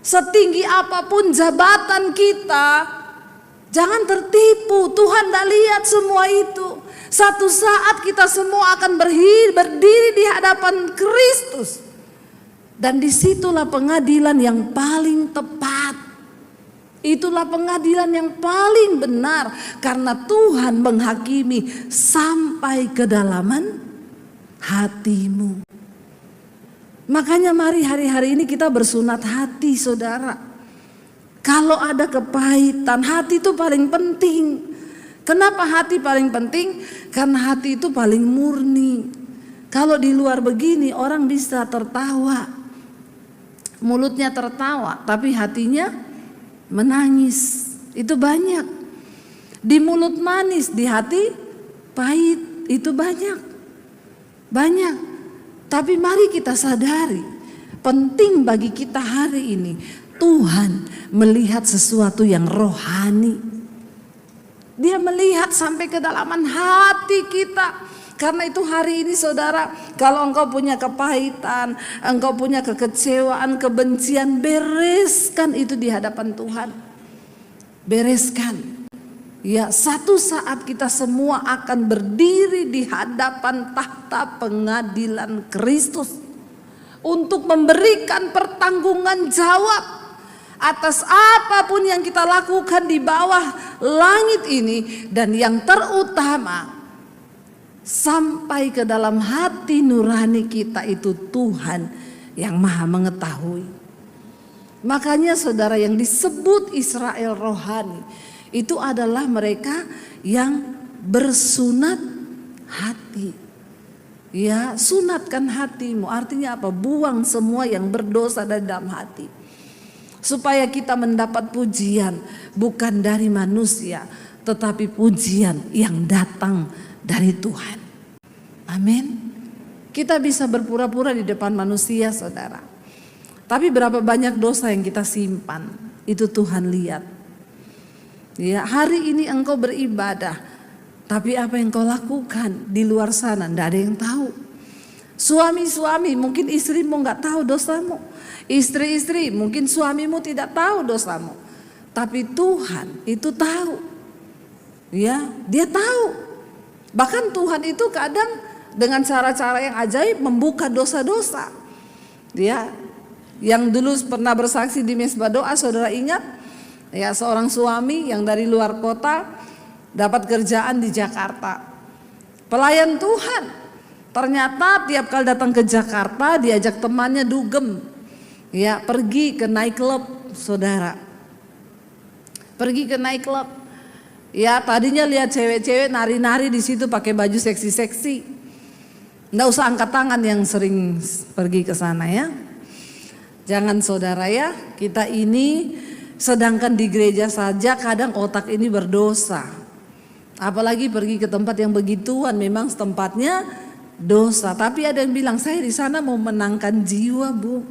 setinggi apapun jabatan kita, jangan tertipu. Tuhan tidak lihat semua itu. Satu saat kita semua akan berdiri di hadapan Kristus. Dan disitulah pengadilan yang paling tepat. Itulah pengadilan yang paling benar. Karena Tuhan menghakimi sampai kedalaman hatimu. Makanya mari hari-hari ini kita bersunat hati, saudara. Kalau ada kepahitan, hati itu paling penting. Kenapa hati paling penting? Karena hati itu paling murni. Kalau di luar begini orang bisa tertawa, mulutnya tertawa, tapi hatinya menangis. Itu banyak. Di mulut manis, di hati pahit, itu banyak. Tapi mari kita sadari, penting bagi kita hari ini, Tuhan melihat sesuatu yang rohani. Dia melihat sampai kedalaman hati kita. Karena itu hari ini saudara, kalau engkau punya kepahitan, engkau punya kekecewaan, kebencian, bereskan itu di hadapan Tuhan. Bereskan. Ya, satu saat kita semua akan berdiri di hadapan tahta pengadilan Kristus untuk memberikan pertanggungan jawab atas apapun yang kita lakukan di bawah langit ini, dan yang terutama sampai ke dalam hati nurani kita itu Tuhan yang maha mengetahui. Makanya saudara, yang disebut Israel rohani itu adalah mereka yang bersunat hati. Ya, sunatkan hatimu, artinya apa? Buang semua yang berdosa dari dalam hati. Supaya kita mendapat pujian bukan dari manusia, tetapi pujian yang datang dari Tuhan. Amin. Kita bisa berpura-pura di depan manusia, saudara. Tapi berapa banyak dosa yang kita simpan, itu Tuhan lihat. Ya, hari ini engkau beribadah, tapi apa yang kau lakukan di luar sana tidak ada yang tahu. Suami-suami, mungkin istrimu nggak tahu dosamu. Istri-istri, mungkin suamimu tidak tahu dosamu. Tapi Tuhan itu tahu. Ya, Dia tahu. Bahkan Tuhan itu kadang dengan cara-cara yang ajaib membuka dosa-dosa. Ya, yang dulu pernah bersaksi di Mesbah Doa, saudara ingat? Ya, seorang suami yang dari luar kota dapat kerjaan di Jakarta. Pelayan Tuhan. Ternyata tiap kali datang ke Jakarta diajak temannya dugem. Ya, pergi ke nightclub, saudara. Pergi ke nightclub. Ya, tadinya lihat cewek-cewek nari-nari di situ pakai baju seksi-seksi. Nggak usah angkat tangan yang sering pergi ke sana ya. Jangan saudara ya, kita ini sedangkan di gereja saja kadang otak ini berdosa. Apalagi pergi ke tempat yang begituan, memang tempatnya dosa. Tapi ada yang bilang, saya di sana mau menangkan jiwa, Bu.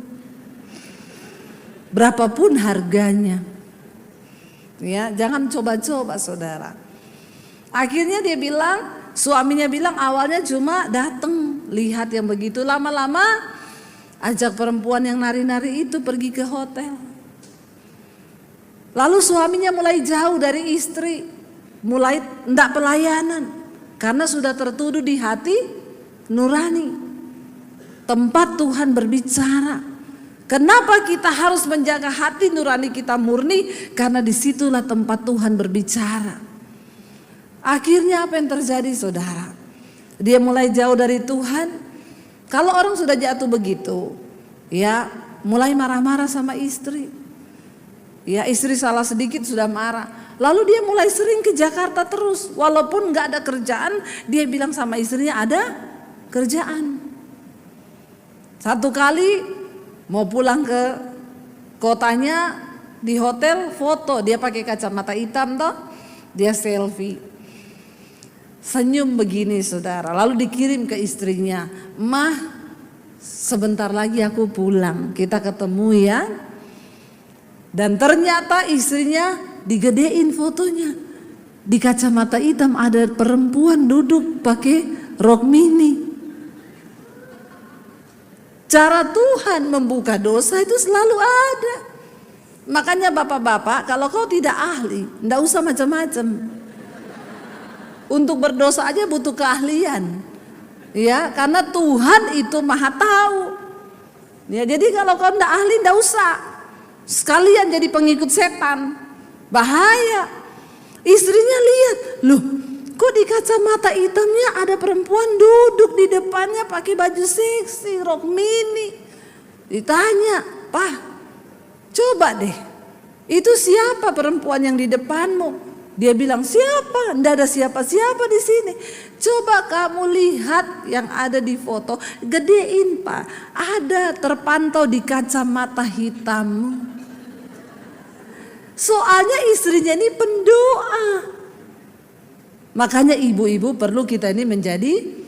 Berapapun harganya. Ya, jangan coba-coba saudara. Akhirnya dia bilang, suaminya bilang awalnya cuma datang lihat yang begitu, lama-lama ajak perempuan yang nari-nari itu pergi ke hotel. Lalu suaminya mulai jauh dari istri, mulai tidak pelayanan karena sudah tertuduh di hati nurani. Tempat Tuhan berbicara. Kenapa kita harus menjaga hati nurani kita murni? Karena disitulah tempat Tuhan berbicara. Akhirnya apa yang terjadi saudara? Dia mulai jauh dari Tuhan. Kalau orang sudah jatuh begitu, ya mulai marah-marah sama istri. Ya, istri salah sedikit sudah marah. Lalu dia mulai sering ke Jakarta terus. Walaupun gak ada kerjaan, dia bilang sama istrinya ada kerjaan. Satu kali mau pulang ke kotanya, di hotel foto. Dia pakai kacamata hitam toh. Dia selfie. Senyum begini saudara. Lalu dikirim ke istrinya. Mah, sebentar lagi aku pulang. Kita ketemu ya. Dan ternyata istrinya digedein fotonya. Di kacamata hitam ada perempuan duduk pakai rok mini. Cara Tuhan membuka dosa itu selalu ada. Makanya bapak-bapak, kalau kau tidak ahli, enggak usah macam-macam. Untuk berdosa aja butuh keahlian. Ya, karena Tuhan itu maha tahu. Ya, jadi kalau kau enggak ahli enggak usah. Sekalian jadi pengikut setan. Bahaya. Istrinya lihat, loh kok di kacamata hitamnya ada perempuan duduk di depannya pakai baju seksi, rok mini. Ditanya, "Pak, coba deh, itu siapa perempuan yang di depanmu?" Dia bilang, "Siapa? Tidak ada siapa-siapa di sini. Coba kamu lihat yang ada di foto, gedein Pak. Ada terpantau di kacamata hitammu." Soalnya istrinya ini pendoa. Makanya ibu-ibu perlu kita ini menjadi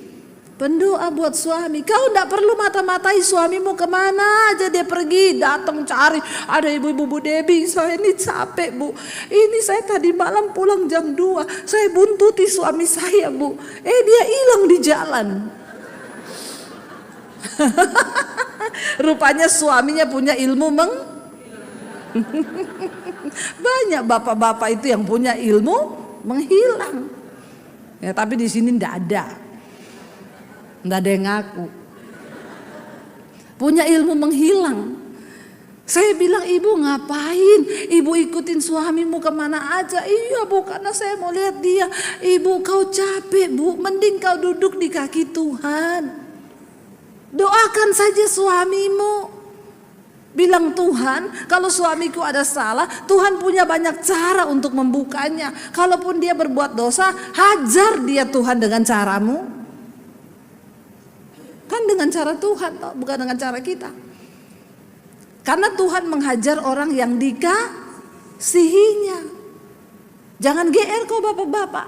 pendoa buat suami. Kau tidak perlu mata-matai suamimu kemana aja dia pergi, datang cari. Ada ibu-ibu, "Bu Debbie, saya ini capek Bu. Ini saya tadi malam pulang jam 2. Saya buntuti suami saya Bu. Dia hilang di jalan." Rupanya suaminya punya ilmu Banyak bapak-bapak itu yang punya ilmu menghilang. Ya, tapi di sini tidak ada. Nggak ada yang ngaku punya ilmu menghilang. Saya bilang, "Ibu ngapain? Ibu ikutin suamimu kemana aja?" "Iya Bu, karena saya mau lihat dia." "Ibu, kau capek Bu, mending kau duduk di kaki Tuhan. Doakan saja suamimu. Bilang, Tuhan, kalau suamiku ada salah, Tuhan punya banyak cara untuk membukanya. Kalaupun dia berbuat dosa, hajar dia Tuhan dengan caramu." Kan dengan cara Tuhan, bukan dengan cara kita. Karena Tuhan menghajar orang yang dikasihinya. Jangan GR kok bapak-bapak.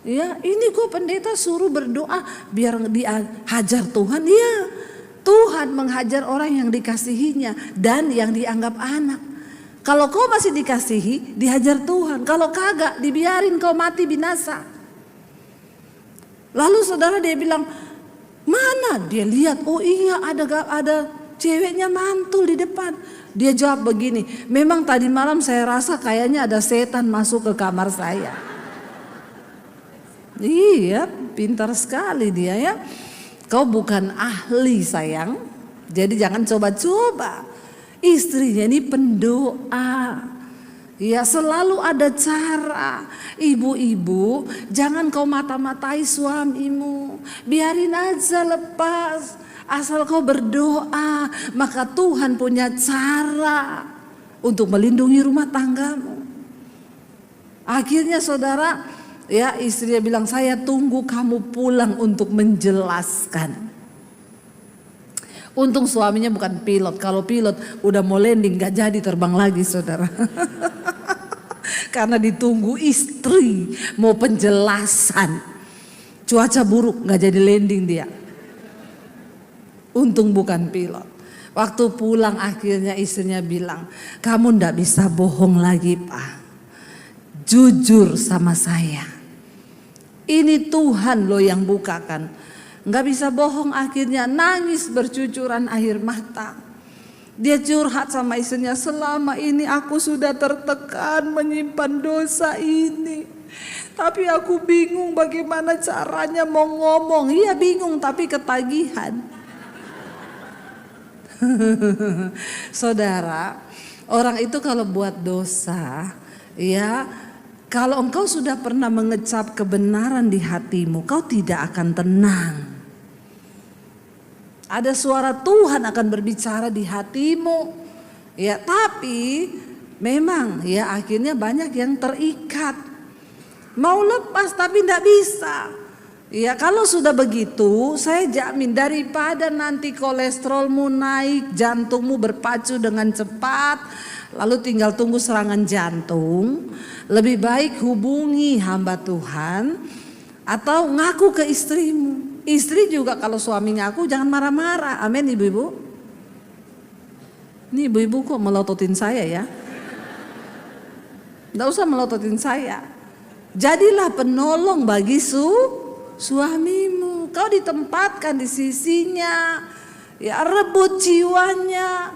Ya, ini kok pendeta suruh berdoa biar dia hajar Tuhan. Ya, Tuhan menghajar orang yang dikasihinya dan yang dianggap anak. Kalau kau masih dikasihi, dihajar Tuhan. Kalau kagak, dibiarin kau mati binasa. Lalu saudara dia bilang, "Mana?" Dia lihat, "Oh iya, ada ceweknya mantul di depan." Dia jawab begini, "Memang tadi malam saya rasa kayaknya ada setan masuk ke kamar saya." Iya, pintar sekali dia ya. Kau bukan ahli sayang, jadi jangan coba-coba. Istrinya ini pendoa. Ya, selalu ada cara. Ibu-ibu, jangan kau mata-matai suamimu. Biarin aja lepas. Asal kau berdoa, maka Tuhan punya cara untuk melindungi rumah tanggamu. Akhirnya saudara, ya istrinya bilang, "Saya tunggu kamu pulang untuk menjelaskan." Untung suaminya bukan pilot. Kalau pilot udah mau landing gak jadi terbang lagi saudara. Karena ditunggu istri mau penjelasan. Cuaca buruk gak jadi landing dia. Untung bukan pilot. Waktu pulang akhirnya istrinya bilang, "Kamu ndak bisa bohong lagi Pak. Jujur sama saya. Ini Tuhan loh yang bukakan." Nggak bisa bohong, akhirnya nangis bercucuran air mata. Dia curhat sama istrinya, "Selama ini aku sudah tertekan menyimpan dosa ini. Tapi aku bingung bagaimana caranya mau ngomong." Iya bingung tapi ketagihan. Saudara, orang itu kalau buat dosa, ya, kalau engkau sudah pernah mengecap kebenaran di hatimu, kau tidak akan tenang. Ada suara Tuhan akan berbicara di hatimu. Ya, tapi memang ya akhirnya banyak yang terikat. Mau lepas tapi tidak bisa. Ya, kalau sudah begitu, saya jamin daripada nanti kolesterolmu naik, jantungmu berpacu dengan cepat, lalu tinggal tunggu serangan jantung, lebih baik hubungi hamba Tuhan atau ngaku ke istrimu. Istri juga kalau suami ngaku jangan marah-marah. Amin ibu-ibu. Ini ibu-ibu kok melototin saya ya? Nggak usah melototin saya. Jadilah penolong bagi suamimu. Kau ditempatkan di sisinya, ya rebut jiwanya.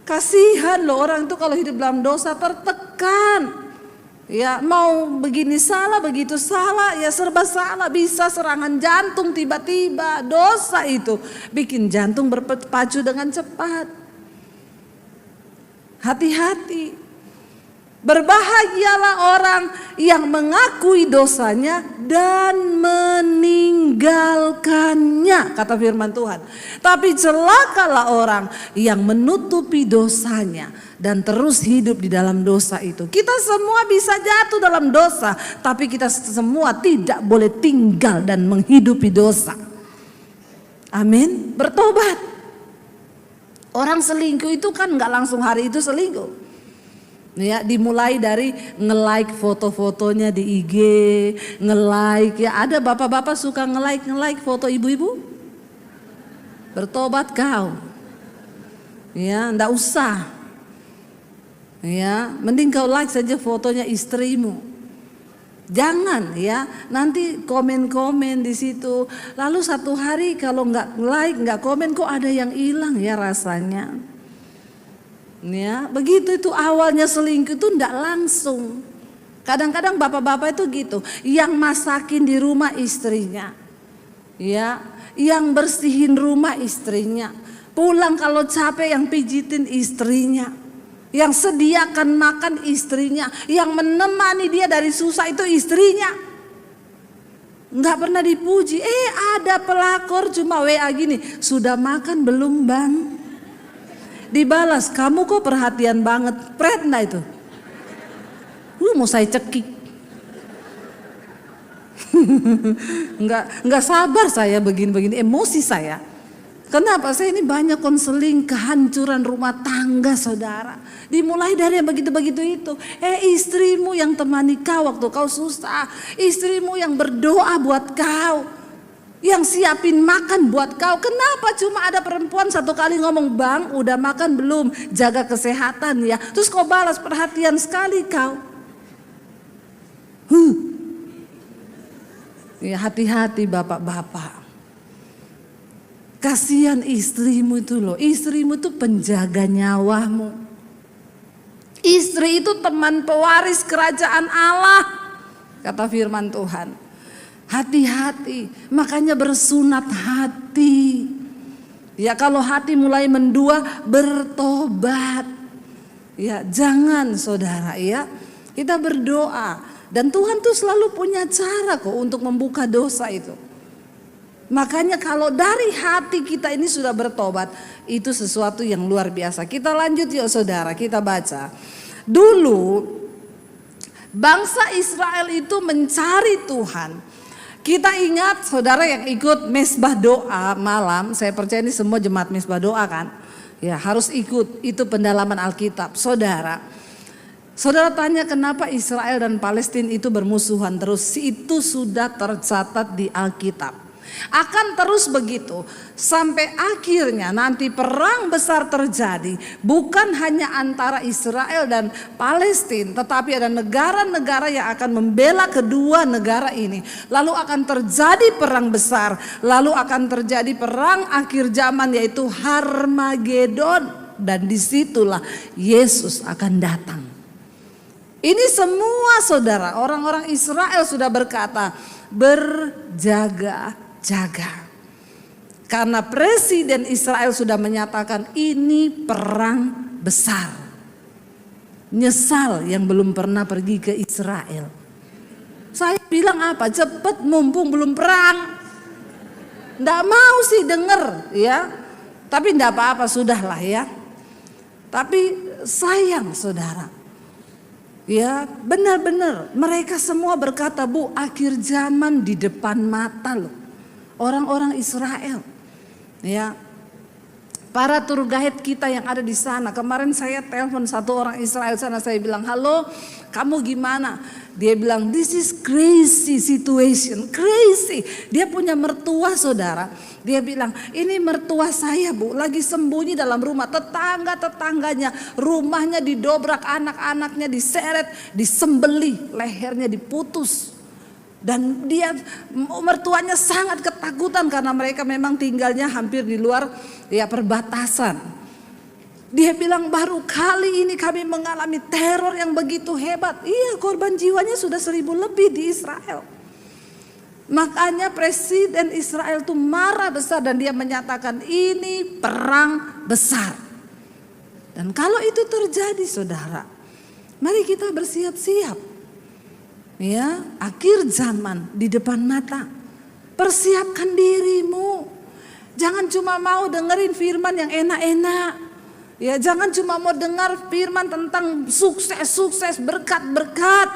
Kasihan loh orang itu kalau hidup dalam dosa tertekan. Ya mau begini salah, begitu salah, ya serba salah, bisa serangan jantung tiba-tiba. Dosa itu bikin jantung berpacu dengan cepat. Hati-hati. Berbahagialah orang yang mengakui dosanya dan meninggalkannya, kata firman Tuhan. Tapi celakalah orang yang menutupi dosanya dan terus hidup di dalam dosa itu. Kita semua bisa jatuh dalam dosa, tapi kita semua tidak boleh tinggal dan menghidupi dosa. Amin. Bertobat. Orang selingkuh itu kan nggak langsung hari itu selingkuh. Ya, dimulai dari nge-like foto-fotonya di IG, nge-like ya, ada bapak-bapak suka nge-like foto ibu-ibu. Bertobat kau. Ya, enggak usah. Ya, mending kau like saja fotonya istrimu. Jangan ya, nanti komen-komen di situ. Lalu satu hari kalau nggak like, nggak komen, kok ada yang hilang ya rasanya. Ya, begitu itu awalnya selingkuh itu ndak langsung. Kadang-kadang bapak-bapak itu gitu, yang masakin di rumah istrinya, ya, yang bersihin rumah istrinya, pulang kalau capek yang pijitin istrinya, yang sediakan makan istrinya, yang menemani dia dari susah itu istrinya. Nggak pernah dipuji. Ada pelakor cuma WA gini, sudah makan belum bang? Dibalas, kamu kok perhatian banget. Pretna itu. Lu mau saya cekik. Enggak sabar saya begini-begini, emosi saya. Kenapa? Saya ini banyak konseling kehancuran rumah tangga saudara. Dimulai dari yang begitu-begitu itu. Istrimu yang temani kau waktu kau susah. Istrimu yang berdoa buat kau. Yang siapin makan buat kau. Kenapa cuma ada perempuan satu kali ngomong, bang udah makan belum, jaga kesehatan ya, terus kau balas perhatian sekali kau. Ya, hati-hati bapak-bapak. Kasihan istrimu itu loh. Istrimu itu penjaga nyawamu. Istri itu teman pewaris kerajaan Allah, kata firman Tuhan. Hati-hati, makanya bersunat hati. Ya, kalau hati mulai mendua, bertobat. Ya, jangan saudara ya. Kita berdoa dan Tuhan tuh selalu punya cara kok untuk membuka dosa itu. Makanya kalau dari hati kita ini sudah bertobat, itu sesuatu yang luar biasa. Kita lanjut yuk saudara, kita baca. Dulu bangsa Israel itu mencari Tuhan. Kita ingat saudara yang ikut mesbah doa malam, saya percaya ini semua jemaat mesbah doa kan. Ya, harus ikut, itu pendalaman Alkitab. Saudara tanya kenapa Israel dan Palestina itu bermusuhan terus, itu sudah tercatat di Alkitab. Akan terus begitu sampai akhirnya nanti perang besar terjadi, bukan hanya antara Israel dan Palestina, tetapi ada negara-negara yang akan membela kedua negara ini. Lalu akan terjadi perang besar, lalu akan terjadi perang akhir zaman yaitu Harmagedon, dan disitulah Yesus akan datang. Ini semua saudara, orang-orang Israel sudah berkata berjaga-jaga. Karena presiden Israel sudah menyatakan ini perang besar. Nyesal yang belum pernah pergi ke Israel. Saya bilang apa? Cepat mumpung belum perang. Nggak mau sih denger ya. Tapi nggak apa-apa, sudahlah ya. Tapi sayang saudara. Ya, benar-benar mereka semua berkata, Bu, akhir zaman di depan mata loh. Orang-orang Israel. Ya. Para tour guide kita yang ada di sana. Kemarin saya telepon satu orang Israel sana, saya bilang, "Halo, kamu gimana?" Dia bilang, "This is crazy situation, crazy." Dia punya mertua saudara. Dia bilang, "Ini mertua saya, Bu, lagi sembunyi dalam rumah. Tetangga-tetangganya rumahnya didobrak, anak-anaknya diseret, disembelih, lehernya diputus." Dan dia, mertuanya sangat ketakutan karena mereka memang tinggalnya hampir di luar ya perbatasan. Dia bilang, baru kali ini kami mengalami teror yang begitu hebat. Iya, korban jiwanya sudah 1000 lebih di Israel. Makanya presiden Israel itu marah besar dan dia menyatakan ini perang besar. Dan kalau itu terjadi saudara, Mari kita bersiap-siap. Ya, akhir zaman di depan mata. Persiapkan dirimu. Jangan cuma mau dengerin firman yang enak-enak. Ya, jangan cuma mau dengar firman tentang sukses-sukses, berkat-berkat.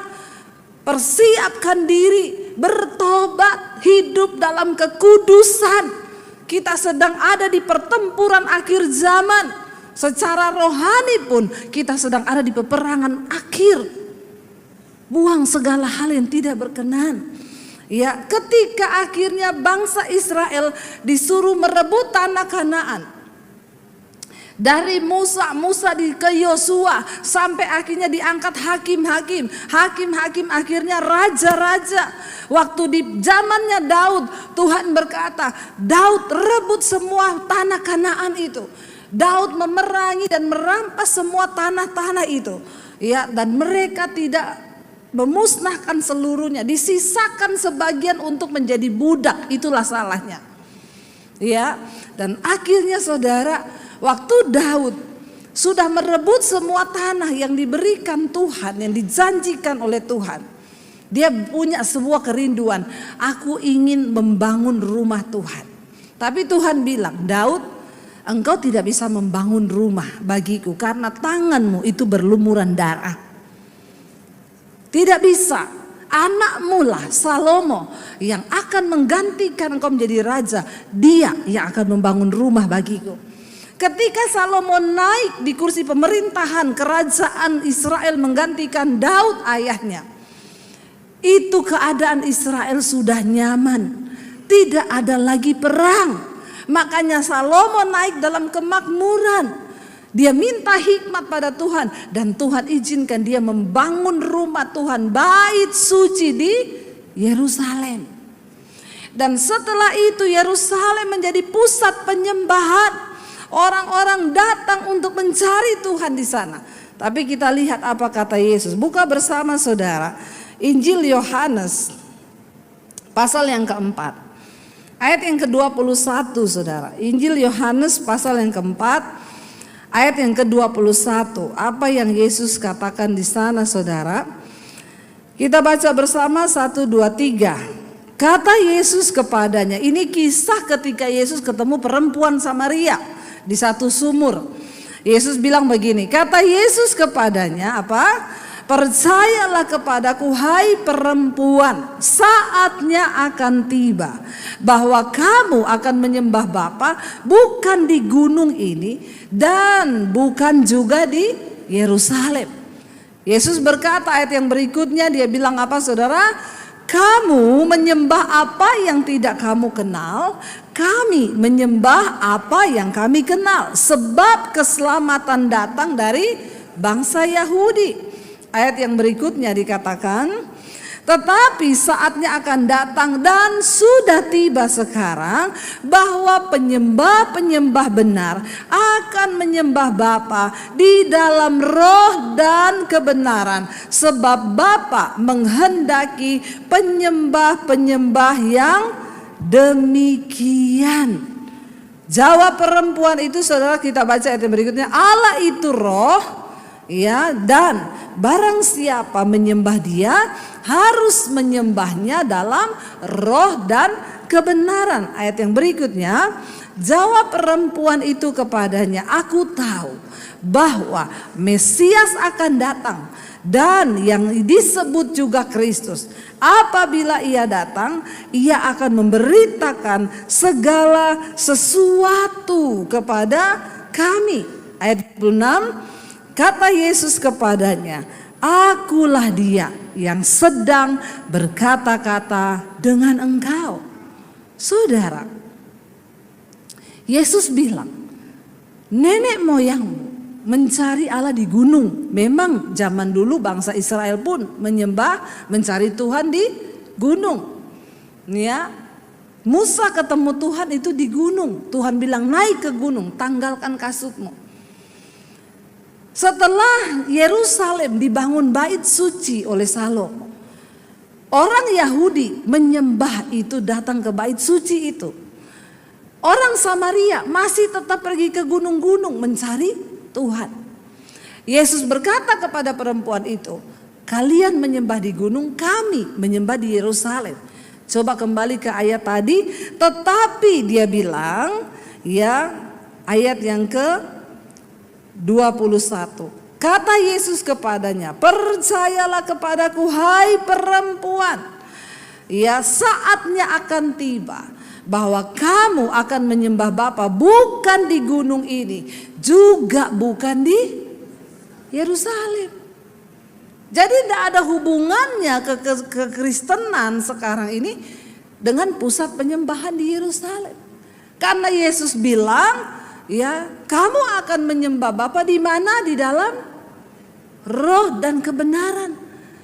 Persiapkan diri, bertobat, hidup dalam kekudusan. Kita sedang ada di pertempuran akhir zaman. Secara rohani pun kita sedang ada di peperangan akhir. Buang segala hal yang tidak berkenan. Ya, ketika akhirnya bangsa Israel disuruh merebut tanah Kanaan. Dari Musa ke Yosua sampai akhirnya diangkat hakim-hakim akhirnya raja-raja. Waktu di zamannya Daud, Tuhan berkata, Daud rebut semua tanah Kanaan itu. Daud memerangi dan merampas semua tanah-tanah itu. Ya, dan mereka tidak memusnahkan seluruhnya, disisakan sebagian untuk menjadi budak. Itulah salahnya. Ya, dan akhirnya saudara, waktu Daud sudah merebut semua tanah yang diberikan Tuhan, yang dijanjikan oleh Tuhan, dia punya sebuah kerinduan, aku ingin membangun rumah Tuhan. Tapi Tuhan bilang, Daud, engkau tidak bisa membangun rumah bagiku karena tanganmu itu berlumuran darah. Tidak bisa. Anakmu lah Salomo yang akan menggantikan engkau menjadi raja. Dia yang akan membangun rumah bagiku. Ketika Salomo naik di kursi pemerintahan kerajaan Israel menggantikan Daud ayahnya, itu keadaan Israel sudah nyaman. Tidak ada lagi perang. Makanya Salomo naik dalam kemakmuran. Dia minta hikmat pada Tuhan dan Tuhan izinkan dia membangun rumah Tuhan, bait suci di Yerusalem. Dan setelah itu Yerusalem menjadi pusat penyembahan. Orang-orang datang untuk mencari Tuhan di sana. Tapi kita lihat apa kata Yesus. Buka bersama saudara Injil Yohanes pasal yang keempat, ayat yang ke-21 saudara. Injil Yohanes pasal yang keempat, ayat yang ke-21. Apa yang Yesus katakan di sana saudara? Kita baca bersama 1, 2, 3. Kata Yesus kepadanya, ini kisah ketika Yesus ketemu perempuan Samaria di satu sumur. Yesus bilang begini, kata Yesus kepadanya apa? Percayalah kepadaku hai perempuan, saatnya akan tiba bahwa kamu akan menyembah Bapa bukan di gunung ini dan bukan juga di Yerusalem. Yesus berkata ayat yang berikutnya, dia bilang apa saudara? Kamu menyembah apa yang tidak kamu kenal, kami menyembah apa yang kami kenal, sebab keselamatan datang dari bangsa Yahudi. Ayat yang berikutnya dikatakan, tetapi saatnya akan datang dan sudah tiba sekarang bahwa penyembah-penyembah benar akan menyembah Bapa di dalam roh dan kebenaran, sebab Bapa menghendaki penyembah-penyembah yang demikian. Jawab perempuan itu saudara, kita baca ayat yang berikutnya, Allah itu roh, ya, dan barang siapa menyembah dia harus menyembahnya dalam roh dan kebenaran. Ayat yang berikutnya, jawab perempuan itu kepadanya, aku tahu bahwa Mesias akan datang dan yang disebut juga Kristus. Apabila ia datang, ia akan memberitakan segala sesuatu kepada kami. Ayat 26, kata Yesus kepadanya, akulah dia yang sedang berkata-kata dengan engkau. Saudara, Yesus bilang, nenek moyangmu mencari Allah di gunung. Memang zaman dulu bangsa Israel pun mencari Tuhan di gunung. Ya, Musa ketemu Tuhan itu di gunung. Tuhan bilang naik ke gunung, tanggalkan kasutmu. Setelah Yerusalem dibangun bait suci oleh Salomo, orang Yahudi menyembah itu, datang ke bait suci itu. Orang Samaria masih tetap pergi ke gunung-gunung mencari Tuhan. Yesus berkata kepada perempuan itu, kalian menyembah di gunung, kami menyembah di Yerusalem. Coba kembali ke ayat tadi, tetapi dia bilang, ya, ayat yang ke-21. Kata Yesus kepadanya, percayalah kepadaku hai perempuan, ya, saatnya akan tiba bahwa kamu akan menyembah Bapa bukan di gunung ini, juga bukan di Yerusalem. Jadi tidak ada hubungannya kekristenan sekarang ini dengan pusat penyembahan di Yerusalem. Karena Yesus bilang, ya, kamu akan menyembah Bapa di mana? Di dalam roh dan kebenaran.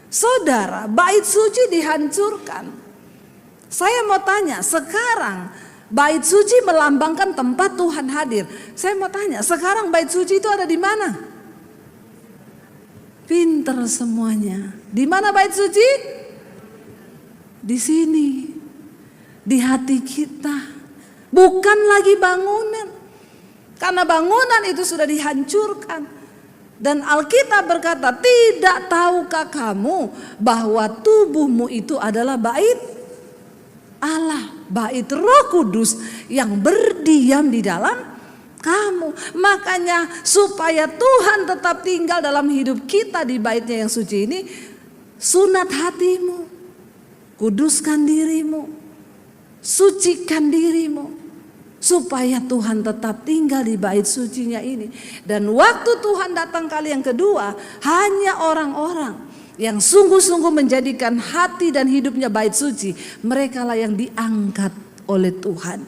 Saudara, bait suci dihancurkan. Saya mau tanya, sekarang bait suci melambangkan tempat Tuhan hadir. Saya mau tanya, sekarang bait suci itu ada di mana? Pinter semuanya. Di mana bait suci? Di sini. Di hati kita. Bukan lagi bangunan. Karena bangunan itu sudah dihancurkan. Dan Alkitab berkata, tidak tahukah kamu bahwa tubuhmu itu adalah bait Allah, bait Roh Kudus yang berdiam di dalam kamu. Makanya supaya Tuhan tetap tinggal dalam hidup kita di baitnya yang suci ini, sunat hatimu, kuduskan dirimu, sucikan dirimu, supaya Tuhan tetap tinggal di bait sucinya ini. Dan waktu Tuhan datang kali yang kedua, hanya orang-orang yang sungguh-sungguh menjadikan hati dan hidupnya bait suci, mereka lah yang diangkat oleh Tuhan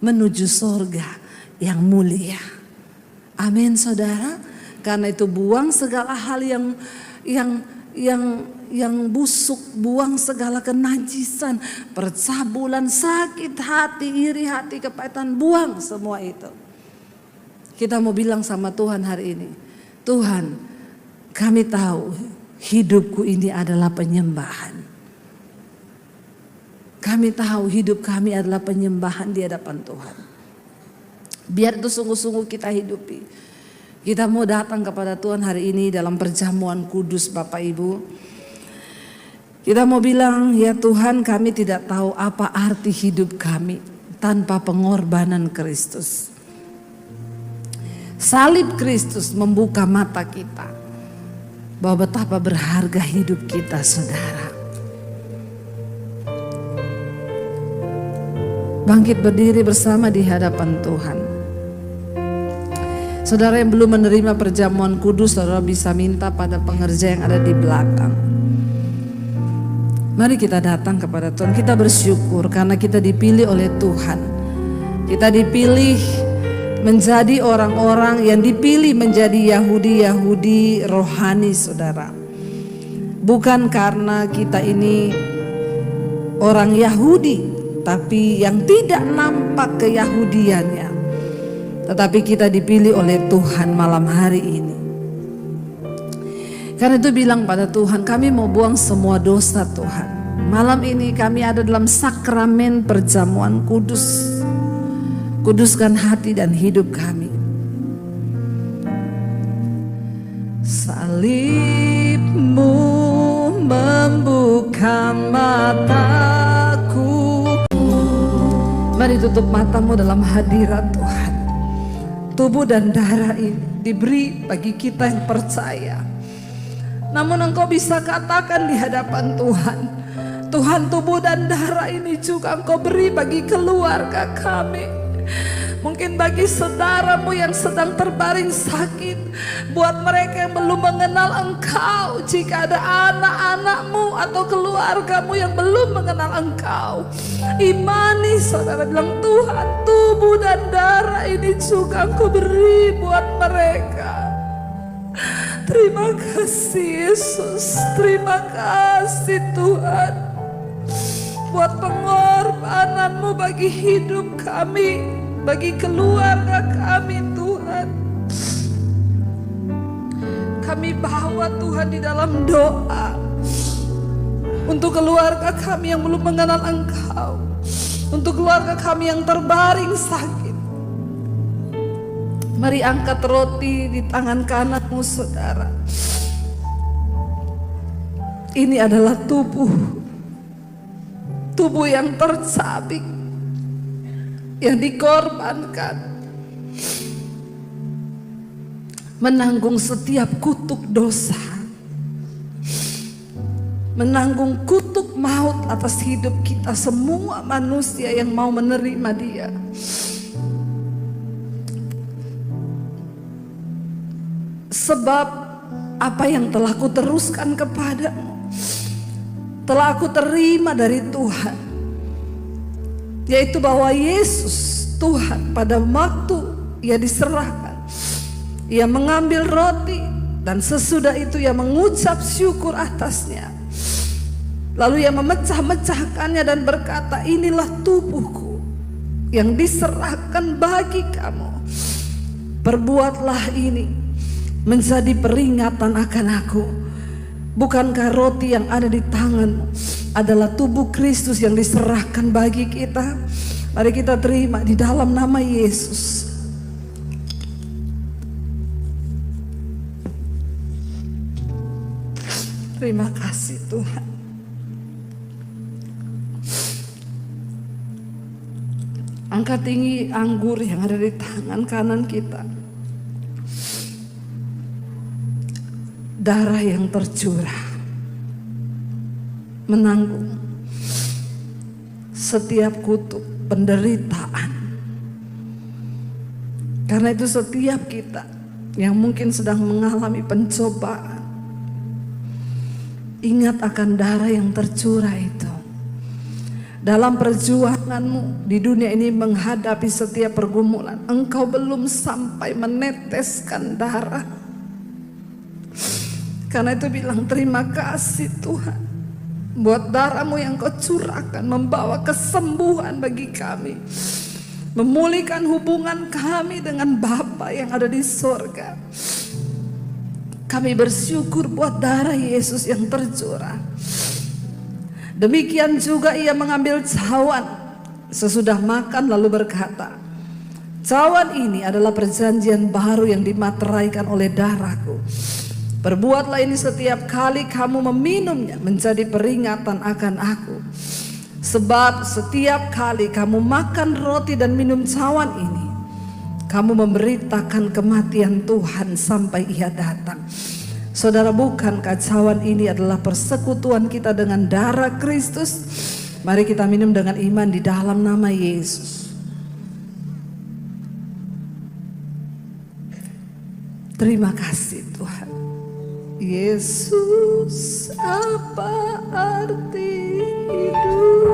menuju sorga yang mulia. Amin, saudara. Karena itu buang segala hal yang busuk, buang segala kenajisan, percabulan, sakit hati, iri hati, kepahitan, buang semua itu. Kita mau bilang sama Tuhan hari ini, Tuhan, kami tahu hidupku ini adalah penyembahan. Kami tahu hidup kami adalah penyembahan di hadapan Tuhan. Biar itu sungguh-sungguh kita hidupi. Kita mau datang kepada Tuhan hari ini dalam perjamuan kudus, Bapak Ibu. Kita mau bilang, ya Tuhan, kami tidak tahu apa arti hidup kami tanpa pengorbanan Kristus. Salib Kristus membuka mata kita bahwa betapa berharga hidup kita, saudara. Bangkit berdiri bersama di hadapan Tuhan. Saudara yang belum menerima perjamuan kudus, saudara bisa minta pada pengerja yang ada di belakang. Mari kita datang kepada Tuhan. Kita bersyukur karena kita dipilih oleh Tuhan. Kita dipilih menjadi orang-orang yang dipilih menjadi Yahudi rohani, saudara. Bukan karena kita ini orang Yahudi, tapi yang tidak nampak keyahudiannya. Tetapi kita dipilih oleh Tuhan malam hari ini. Karena itu bilang pada Tuhan, kami mau buang semua dosa Tuhan. Malam ini kami ada dalam sakramen perjamuan kudus. Kuduskan hati dan hidup kami. Salibmu membuka mataku. Mari tutup matamu dalam hadirat Tuhan. Tubuh dan darah ini diberi bagi kita yang percaya. Namun engkau bisa katakan di hadapan Tuhan, Tuhan, tubuh dan darah ini juga engkau beri bagi keluarga kami. Mungkin bagi saudaramu yang sedang terbaring sakit, buat mereka yang belum mengenal engkau, jika ada anak-anakmu atau keluargamu yang belum mengenal engkau, imani, saudara bilang, Tuhan, tubuh dan darah ini juga engkau beri buat mereka. Terima kasih Yesus, terima kasih Tuhan, buat pengorbananmu bagi hidup kami, bagi keluarga kami Tuhan. Kami bawa Tuhan di dalam doa untuk keluarga kami yang belum mengenal Engkau, untuk keluarga kami yang terbaring sakit. Mari angkat roti di tangan kananmu, saudara. Ini adalah tubuh yang tercabik, yang dikorbankan, menanggung setiap kutuk dosa, menanggung kutuk maut atas hidup kita, semua manusia yang mau menerima Dia. Sebab apa yang telah kuteruskan kepadamu, telah aku terima dari Tuhan, yaitu bahwa Yesus Tuhan pada waktu Ia diserahkan, Ia mengambil roti dan sesudah itu Ia mengucap syukur atasnya. Lalu Ia memecah-mecahkannya dan berkata, inilah tubuhku yang diserahkan bagi kamu. Perbuatlah ini menjadi peringatan akan aku. Bukankah roti yang ada di tanganmu adalah tubuh Kristus yang diserahkan bagi kita? Mari kita terima di dalam nama Yesus. Terima kasih Tuhan. Angkat tinggi anggur yang ada di tangan kanan kita. Darah yang tercurah menanggung setiap kutuk penderitaan. Karena itu setiap kita yang mungkin sedang mengalami pencobaan, ingat akan darah yang tercurah itu. Dalam perjuanganmu di dunia ini menghadapi setiap pergumulan, engkau belum sampai meneteskan darah. Karena itu bilang terima kasih Tuhan buat darahmu yang kau curahkan, membawa kesembuhan bagi kami, memulihkan hubungan kami dengan Bapa yang ada di sorga. Kami bersyukur buat darah Yesus yang tercurah. Demikian juga Ia mengambil cawan sesudah makan lalu berkata, cawan ini adalah perjanjian baru yang dimateraikan oleh darahku. Perbuatlah ini setiap kali kamu meminumnya menjadi peringatan akan aku. Sebab setiap kali kamu makan roti dan minum cawan ini, kamu memberitakan kematian Tuhan sampai Ia datang. Saudara, bukankah cawan ini adalah persekutuan kita dengan darah Kristus? Mari kita minum dengan iman di dalam nama Yesus. Terima kasih Tuhan. Yesus, apa arti hidup?